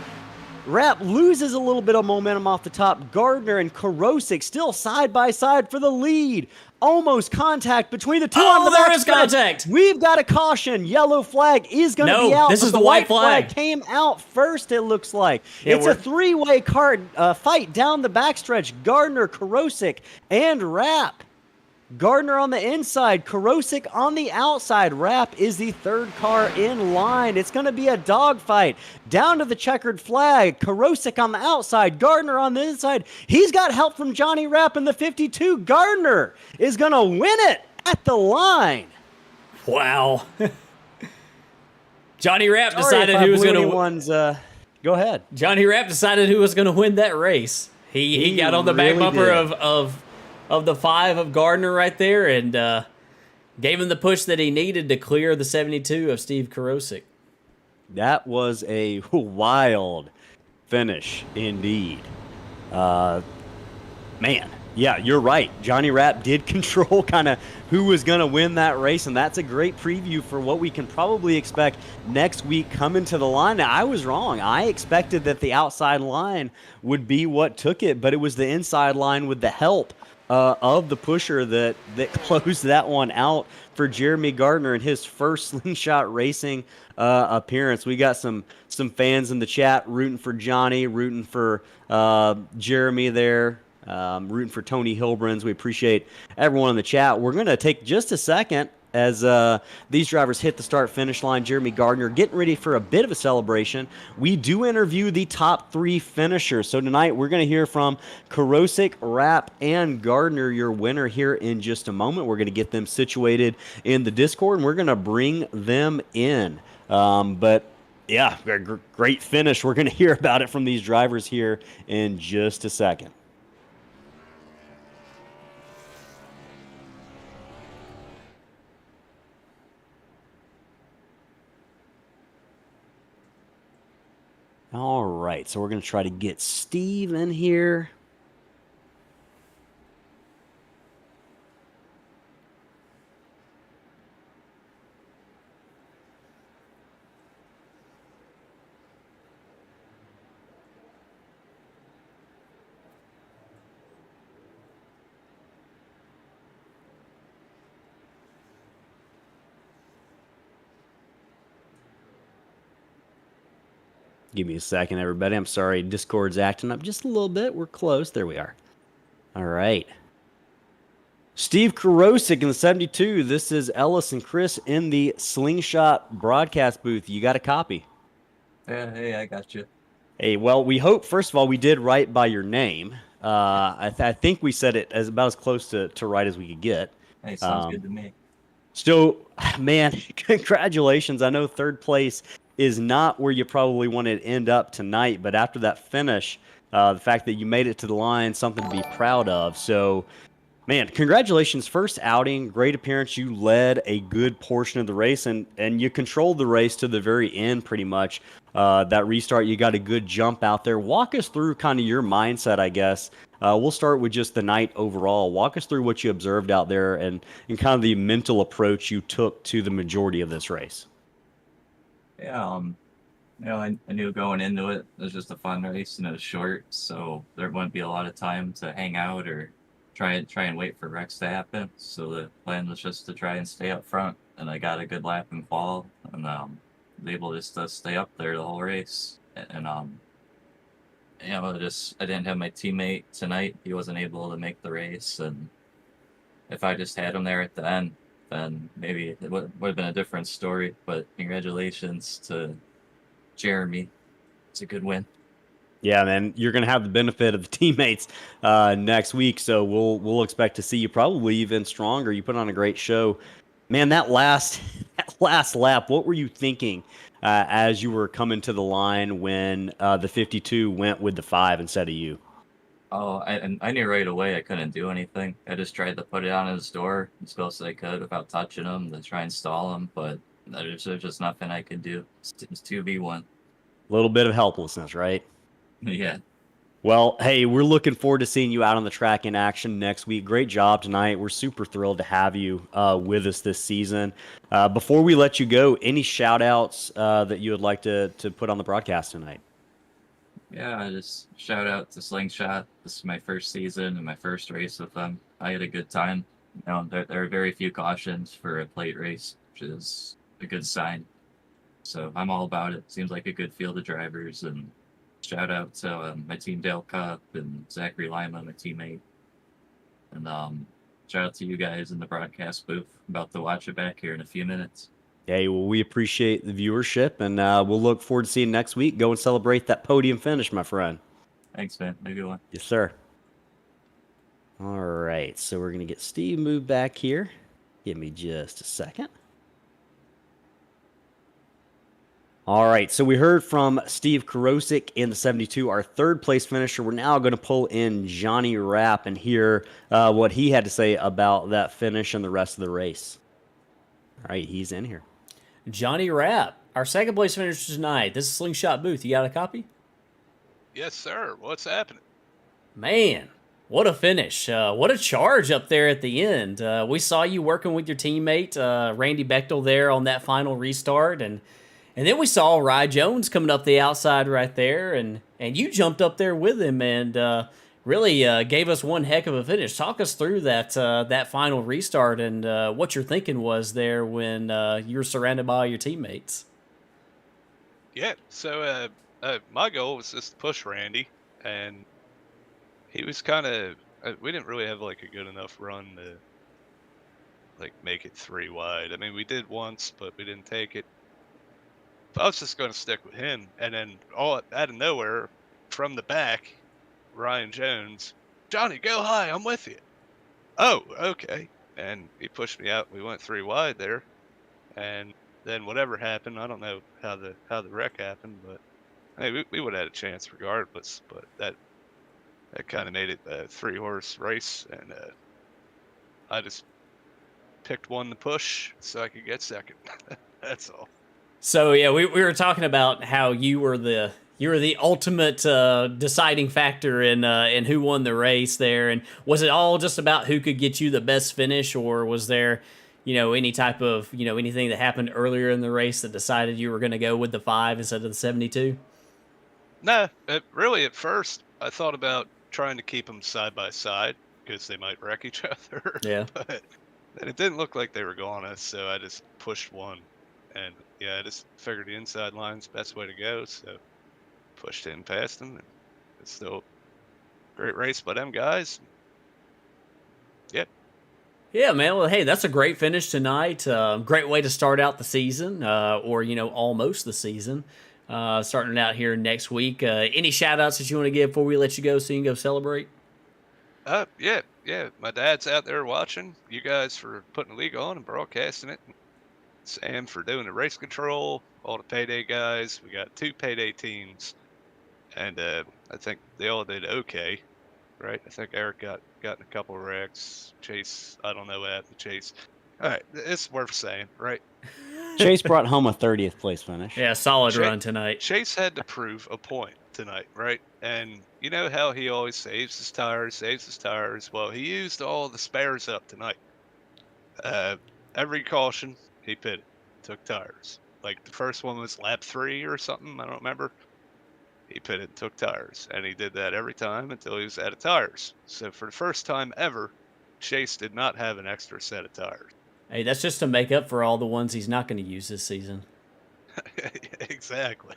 Rapp loses a little bit of momentum off the top. Gardner and Karosik still side by side for the lead. Almost contact between the two on the there back is stretch. contact. We've got a caution. Yellow flag is going to be out. This is but the white flag. Came out first, it looks like. Yeah, it's a 3-way car fight down the backstretch. Gardner, Karosik, and Rapp. Gardner on the inside, Karosik on the outside. Rapp is the third car in line. It's going to be a dogfight down to the checkered flag. Karosik on the outside, Gardner on the inside. He's got help from Johnny Rapp in the 52. Gardner is going to win it at the line. Wow. Johnny Rapp decided who was going to go ahead. Johnny Rapp decided who was going to win that race. He got on the back bumper of the 5 of Gardner right there and gave him the push that he needed to clear the 72 of Steve Karosik. That was a wild finish indeed. Man, yeah, you're right. Johnny Rapp did control kind of who was going to win that race, and that's a great preview for what we can probably expect next week coming to the line. Now, I was wrong. I expected that the outside line would be what took it, but it was the inside line with the help of the pusher that closed that one out for Jeremy Gardner in his first Slingshot Racing appearance. We got some fans in the chat rooting for Johnny, rooting for Jeremy there, rooting for Tony Hilbrans. We appreciate everyone in the chat. We're going to take just a second as these drivers hit the start-finish line. Jeremy Gardner getting ready for a bit of a celebration. We do interview the top 3 finishers. So tonight we're going to hear from Karosik, Rapp, and Gardner, your winner, here in just a moment. We're going to get them situated in the Discord, and we're going to bring them in. But yeah, great finish. We're going to hear about it from these drivers here in just a second. All right, so we're going to try to get Steve in here. Give me a second, everybody. I'm sorry, Discord's acting up just a little bit. We're close. There we are. All right. Steve Karosik in the 72. This is Ellis and Chris in the Slingshot broadcast booth. You got a copy? Yeah, hey, I got you. Hey, well, we hope, first of all, we did right by your name. I think we said it as about as close to right as we could get. Hey, sounds good to me. Still, man, congratulations. I know third place is not where you probably wanted to end up tonight, but after that finish, the fact that you made it to the line, something to be proud of. So, man, congratulations. First outing, great appearance. You led a good portion of the race, and you controlled the race to the very end pretty much. That restart, you got a good jump out there. Walk us through kind of your mindset, I guess. We'll start with just the night overall. Walk us through what you observed out there and kind of the mental approach you took to the majority of this race. Yeah, I knew going into it was just a fun race and it was short, so there wouldn't be a lot of time to hang out or try and wait for wrecks to happen. So the plan was just to try and stay up front, and I got a good lap in qual, and was able just to stay up there the whole race. And I didn't have my teammate tonight. He wasn't able to make the race, and if I just had him there at the end, then maybe it would have been a different story. But congratulations to Jeremy. It's a good win. Yeah, man, you're going to have the benefit of the teammates next week, so we'll expect to see you probably even stronger. You put on a great show. Man, that last lap, what were you thinking as you were coming to the line when the 52 went with the 5 instead of you? Oh, I knew right away I couldn't do anything. I just tried to put it on his door as close as I could without touching him to try and stall him, but there's just nothing I could do. It's 2v1. A little bit of helplessness, right? Yeah. Well, hey, we're looking forward to seeing you out on the track in action next week. Great job tonight. We're super thrilled to have you with us this season. Before we let you go, any shout outs that you would like to put on the broadcast tonight? Yeah, just shout out to Slingshot. This is my first season and my first race with them. I had a good time. There are very few cautions for a plate race, which is a good sign. So I'm all about it. Seems like a good field of drivers. And shout out to my team Dale Cup and Zachary Lima, my teammate. And shout out to you guys in the broadcast booth. About to watch it back here in a few minutes. Hey, well, we appreciate the viewership, and we'll look forward to seeing you next week. Go and celebrate that podium finish, my friend. Thanks, man. Have a good one. Yes, sir. All right, so we're going to get Steve moved back here. Give me just a second. All right, so we heard from Steve Karosik in the 72, our third place finisher. We're now going to pull in Johnny Rapp and hear what he had to say about that finish and the rest of the race. All right, he's in here. Johnny Rapp, our second place finisher tonight. This is Slingshot Booth. You got a copy? Yes, sir. What's happening? Man, what a finish. What a charge up there at the end. We saw you working with your teammate, Randy Bechtel, there on that final restart. And then we saw Rye Jones coming up the outside right there. And you jumped up there with him and really gave us one heck of a finish. Talk us through that final restart and what your thinking was there when you were surrounded by all your teammates. Yeah, so my goal was just to push Randy, and he was kind of, we didn't really have like a good enough run to like make it 3 wide. I mean, we did once, but we didn't take it. I was just going to stick with him, and then all out of nowhere, from the back, Ryan Jones, Johnny, go high, I'm with you. Oh, okay. And he pushed me out. We went 3 wide there, and then whatever happened, I don't know how the wreck happened, but hey, we would have had a chance regardless. But that kind of made it a 3-horse race, and I just picked one to push so I could get second. That's all. So yeah, we were talking about how you were the You were the ultimate deciding factor in who won the race there. And was it all just about who could get you the best finish, or was there, any type of, anything that happened earlier in the race that decided you were going to go with the 5 instead of the 72? No, really at first I thought about trying to keep them side by side because they might wreck each other. Yeah. But it didn't look like they were going to, so I just pushed one. And yeah, I just figured the inside line's the best way to go, so pushed in past them. And it's still a great race by them guys. Yeah. Yeah, man. Well, hey, that's a great finish tonight. Great way to start out the season, or almost the season. Starting out here next week. Any shout outs that you want to give before we let you go so you can go celebrate? Yeah. My dad's out there watching. You guys for putting the league on and broadcasting it. Sam for doing the race control. All the payday guys. We got 2 payday teams, and I think they all did okay, right? I think Eric got in a couple of wrecks. Chase, I don't know what happened to Chase. All right, it's worth saying, right? Chase brought home a 30th place finish. Yeah, solid run tonight. Chase had to prove a point tonight, right? And you know how he always saves his tires. Well, he used all the spares up tonight. Every caution, he pitted, took tires. Like the first one was lap 3 or something, I don't remember. He pitted, took tires, and he did that every time until he was out of tires. So for the first time ever, Chase did not have an extra set of tires. Hey, that's just to make up for all the ones he's not going to use this season. Exactly.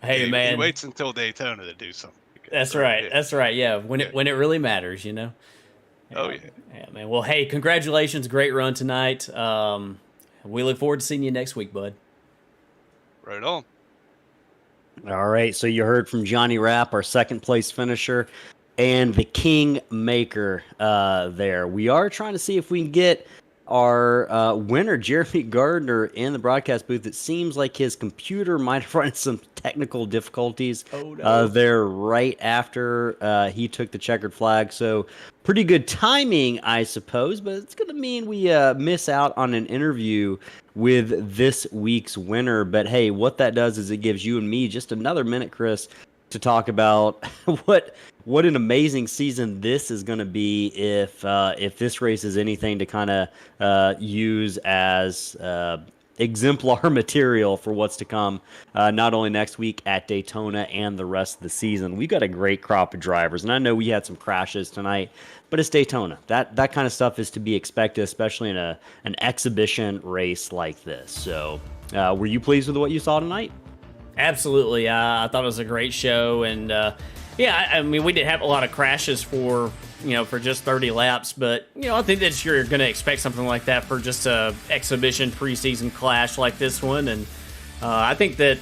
Hey, man. He waits until Daytona to do something. That's right. Yeah. That's right. Yeah, when it really matters, Oh, yeah. Yeah, man. Well, hey, congratulations. Great run tonight. We look forward to seeing you next week, bud. Right on. All right, so you heard from Johnny Rapp, our second place finisher, and the Kingmaker there. We are trying to see if we can get our winner, Jeremy Gardner, in the broadcast booth. It seems like his computer might have run into some technical difficulties there right after he took the checkered flag. So pretty good timing, I suppose, but it's going to mean we miss out on an interview with this week's winner. But hey, what that does is it gives you and me just another minute, Chris, to talk about what an amazing season this is going to be if this race is anything to kind of use as exemplar material for what's to come, not only next week at Daytona and the rest of the season. We've got a great crop of drivers, and I know we had some crashes tonight, but it's Daytona. That kind of stuff is to be expected, especially in an exhibition race like this. So were you pleased with what you saw tonight? Absolutely. I thought it was a great show. And yeah, I mean, we did have a lot of crashes for just 30 laps. But, I think that you're going to expect something like that for just a exhibition preseason clash like this one. And I think that,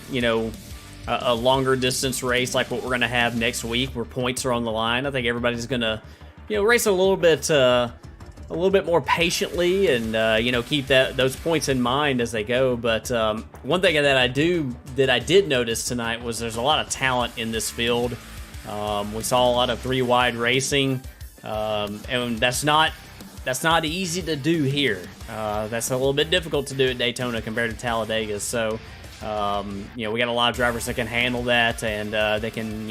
a longer distance race like what we're going to have next week where points are on the line, I think everybody's going to, race a little bit more patiently and, keep those points in mind as they go. But one thing that I did notice tonight was there's a lot of talent in this field. We saw a lot of 3-wide racing, and that's not easy to do here. That's a little bit difficult to do at Daytona compared to Talladega. So, we got a lot of drivers that can handle that and they can,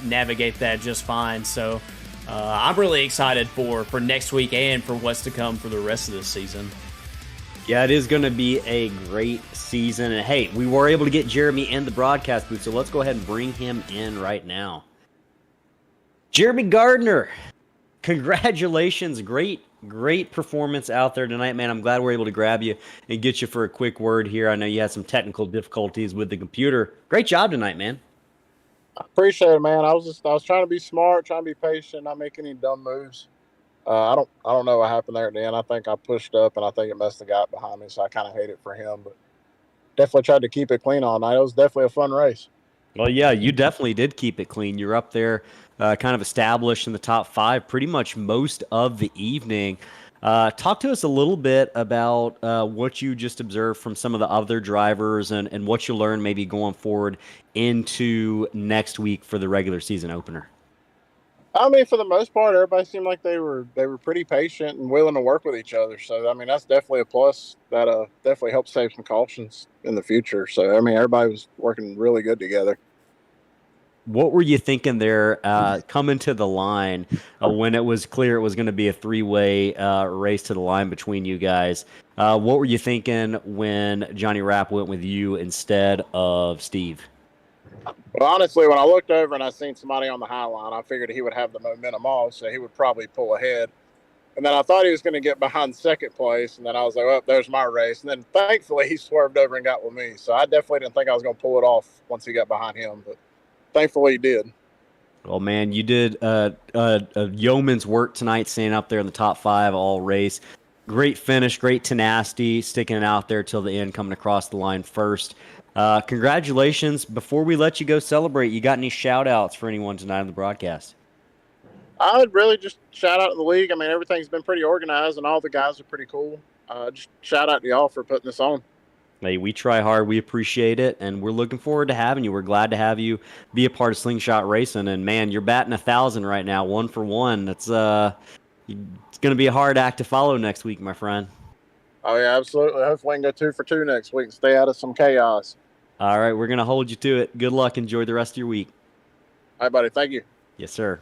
navigate that just fine. So, I'm really excited for next week and for what's to come for the rest of this season. Yeah, it is going to be a great season. And hey, we were able to get Jeremy in the broadcast booth, so let's go ahead and bring him in right now. Jeremy Gardner, congratulations. Great performance out there tonight, man. I'm glad we're able to grab you and get you for a quick word here. I know you had some technical difficulties with the computer. Great job tonight, man. I appreciate it, man. I was trying to be smart, trying to be patient, not make any dumb moves. I don't know what happened there at the end. I think I pushed up, and I think it messed the guy behind me, so I kind of hate it for him. But definitely tried to keep it clean all night. It was definitely a fun race. Well, yeah, you definitely did keep it clean. You're up there kind of established in the top 5 pretty much most of the evening. Talk to us a little bit about what you just observed from some of the other drivers and what you learned maybe going forward into next week for the regular season opener. I mean, for the most part, everybody seemed like they were pretty patient and willing to work with each other. So, I mean, that's definitely a plus. That definitely helps save some cautions in the future. So, I mean, everybody was working really good together. What were you thinking there coming to the line when it was clear it was going to be a three-way race to the line between you guys? What were you thinking when Johnny Rapp went with you instead of Steve? Well, honestly, when I looked over and I seen somebody on the high line, I figured he would have the momentum off, so he would probably pull ahead. And then I thought he was going to get behind second place, and then I was like, "Oh, there's my race." And then thankfully he swerved over and got with me. So I definitely didn't think I was going to pull it off once he got behind him, but thankfully he did. Well, man, you did a yeoman's work tonight, staying up there in the top 5 all race. Great finish, great tenacity, sticking it out there till the end, coming across the line first. Congratulations. Before we let you go celebrate, you got any shout-outs for anyone tonight on the broadcast? I would really just shout out to the league. I mean, everything's been pretty organized, and all the guys are pretty cool. Just shout out to y'all for putting this on. Hey, we try hard. We appreciate it, and we're looking forward to having you. We're glad to have you be a part of Slingshot Racing. And, man, you're batting 1,000 right now, 1 for 1. That's it's going to be a hard act to follow next week, my friend. Oh, yeah, absolutely. Hopefully we can go 2 for 2 next week and stay out of some chaos. All right, we're going to hold you to it. Good luck. Enjoy the rest of your week. All right, buddy. Thank you. Yes, sir.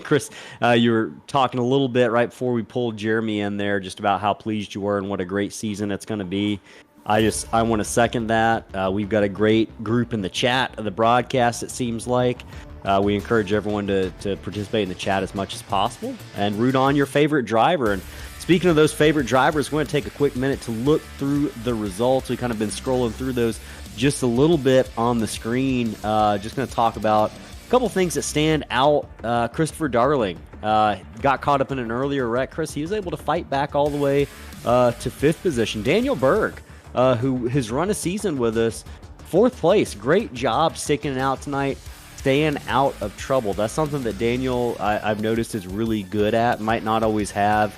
Chris, you were talking a little bit right before we pulled Jeremy in there just about how pleased you were and what a great season it's going to be. I want to second that. We've got a great group in the chat of the broadcast, it seems like. We encourage everyone to participate in the chat as much as possible and root on your favorite driver. And speaking of those favorite drivers, we're going to take a quick minute to look through the results. We've kind of been scrolling through those just a little bit on the screen. Just going to talk about a couple things that stand out. Christopher Darling got caught up in an earlier wreck. Chris, he was able to fight back all the way to 5th position. Daniel Berg, who has run a season with us, 4th place. Great job sticking it out tonight, staying out of trouble. That's something that Daniel, I've noticed, is really good at. Might not always have,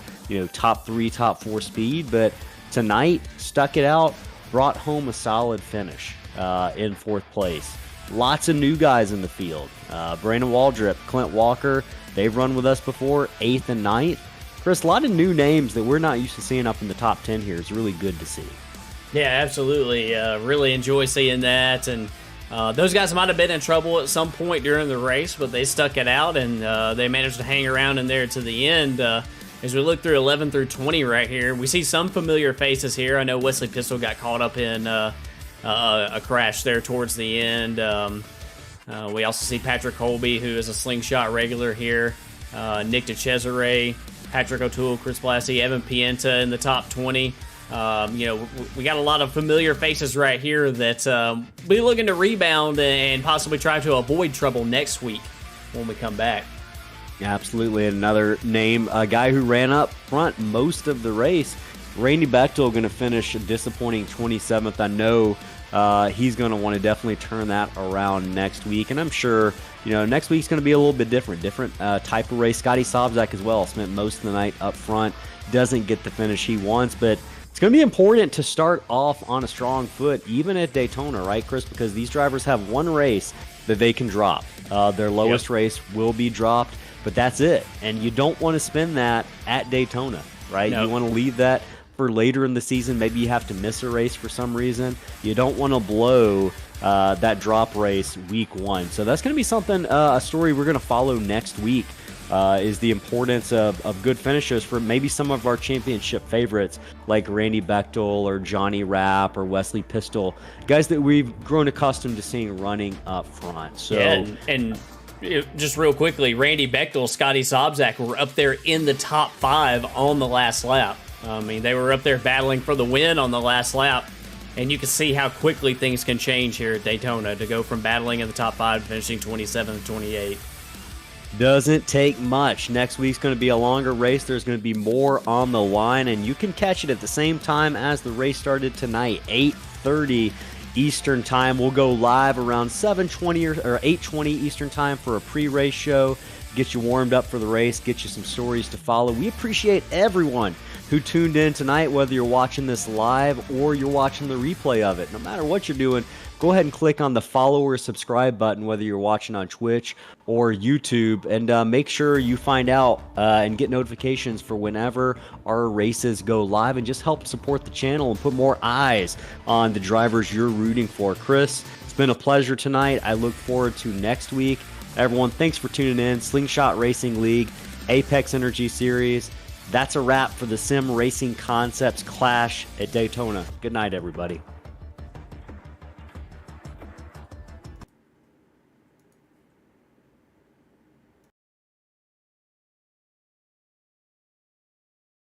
top 3, top 4 speed, but tonight stuck it out, brought home a solid finish in 4th place. Lots of new guys in the field. Brandon Waldrip, Clint Walker, they've run with us before, 8th and 9th. Chris, a lot of new names that we're not used to seeing up in the top 10 here. It's really good to see. Yeah, absolutely. Really enjoy seeing that. And those guys might have been in trouble at some point during the race, but they stuck it out, and they managed to hang around in there to the end. As we look through 11 through 20 right here, we see some familiar faces here. I know Wesley Pistol got caught up in a crash there towards the end. We also see Patrick Colby, who is a Slingshot regular here. Nick DeCesare, Patrick O'Toole, Chris Blassie, Evan Pienta in the top 20. We got a lot of familiar faces right here that be looking to rebound and possibly try to avoid trouble next week when we come back. Absolutely. Another name, a guy who ran up front most of the race, Randy Bechtel, going to finish a disappointing 27th. I know he's going to want to definitely turn that around next week, and I'm sure next week's going to be a little bit different type of race. Scotty Sobczak as well spent most of the night up front, doesn't get the finish he wants, but it's going to be important to start off on a strong foot, even at Daytona, right, Chris? Because these drivers have one race that they can drop. Their lowest race will be dropped, but that's it. And you don't want to spend that at Daytona, right? No. You want to leave that for later in the season. Maybe you have to miss a race for some reason. You don't want to blow that drop race week 1. So that's going to be something, a story we're going to follow next week. Is the importance of good finishes for maybe some of our championship favorites like Randy Bechtel or Johnny Rapp or Wesley Pistol, guys that we've grown accustomed to seeing running up front. So yeah, and just real quickly, Randy Bechtel, Scotty Sobczak were up there in the top 5 on the last lap. I mean, they were up there battling for the win on the last lap, and you can see how quickly things can change here at Daytona to go from battling in the top 5 to finishing 27 and 28. Doesn't take much. Next week's going to be a longer race. There's going to be more on the line, and you can catch it at the same time as the race started tonight, 8:30 Eastern Time. We'll go live around 7:20 or 8:20 Eastern Time for a pre-race show. get you warmed up for the race, get you some stories to follow. We appreciate everyone who tuned in tonight, whether you're watching this live or you're watching the replay of it. No matter what you're doing, go ahead and click on the follow or subscribe button, whether you're watching on Twitch or YouTube, and make sure you find out and get notifications for whenever our races go live, and just help support the channel and put more eyes on the drivers you're rooting for. Chris, it's been a pleasure tonight. I look forward to next week. Everyone, thanks for tuning in. Slingshot Racing League, Apex Energy Series. That's a wrap for the Sim Racing Concepts Clash at Daytona. Good night, everybody.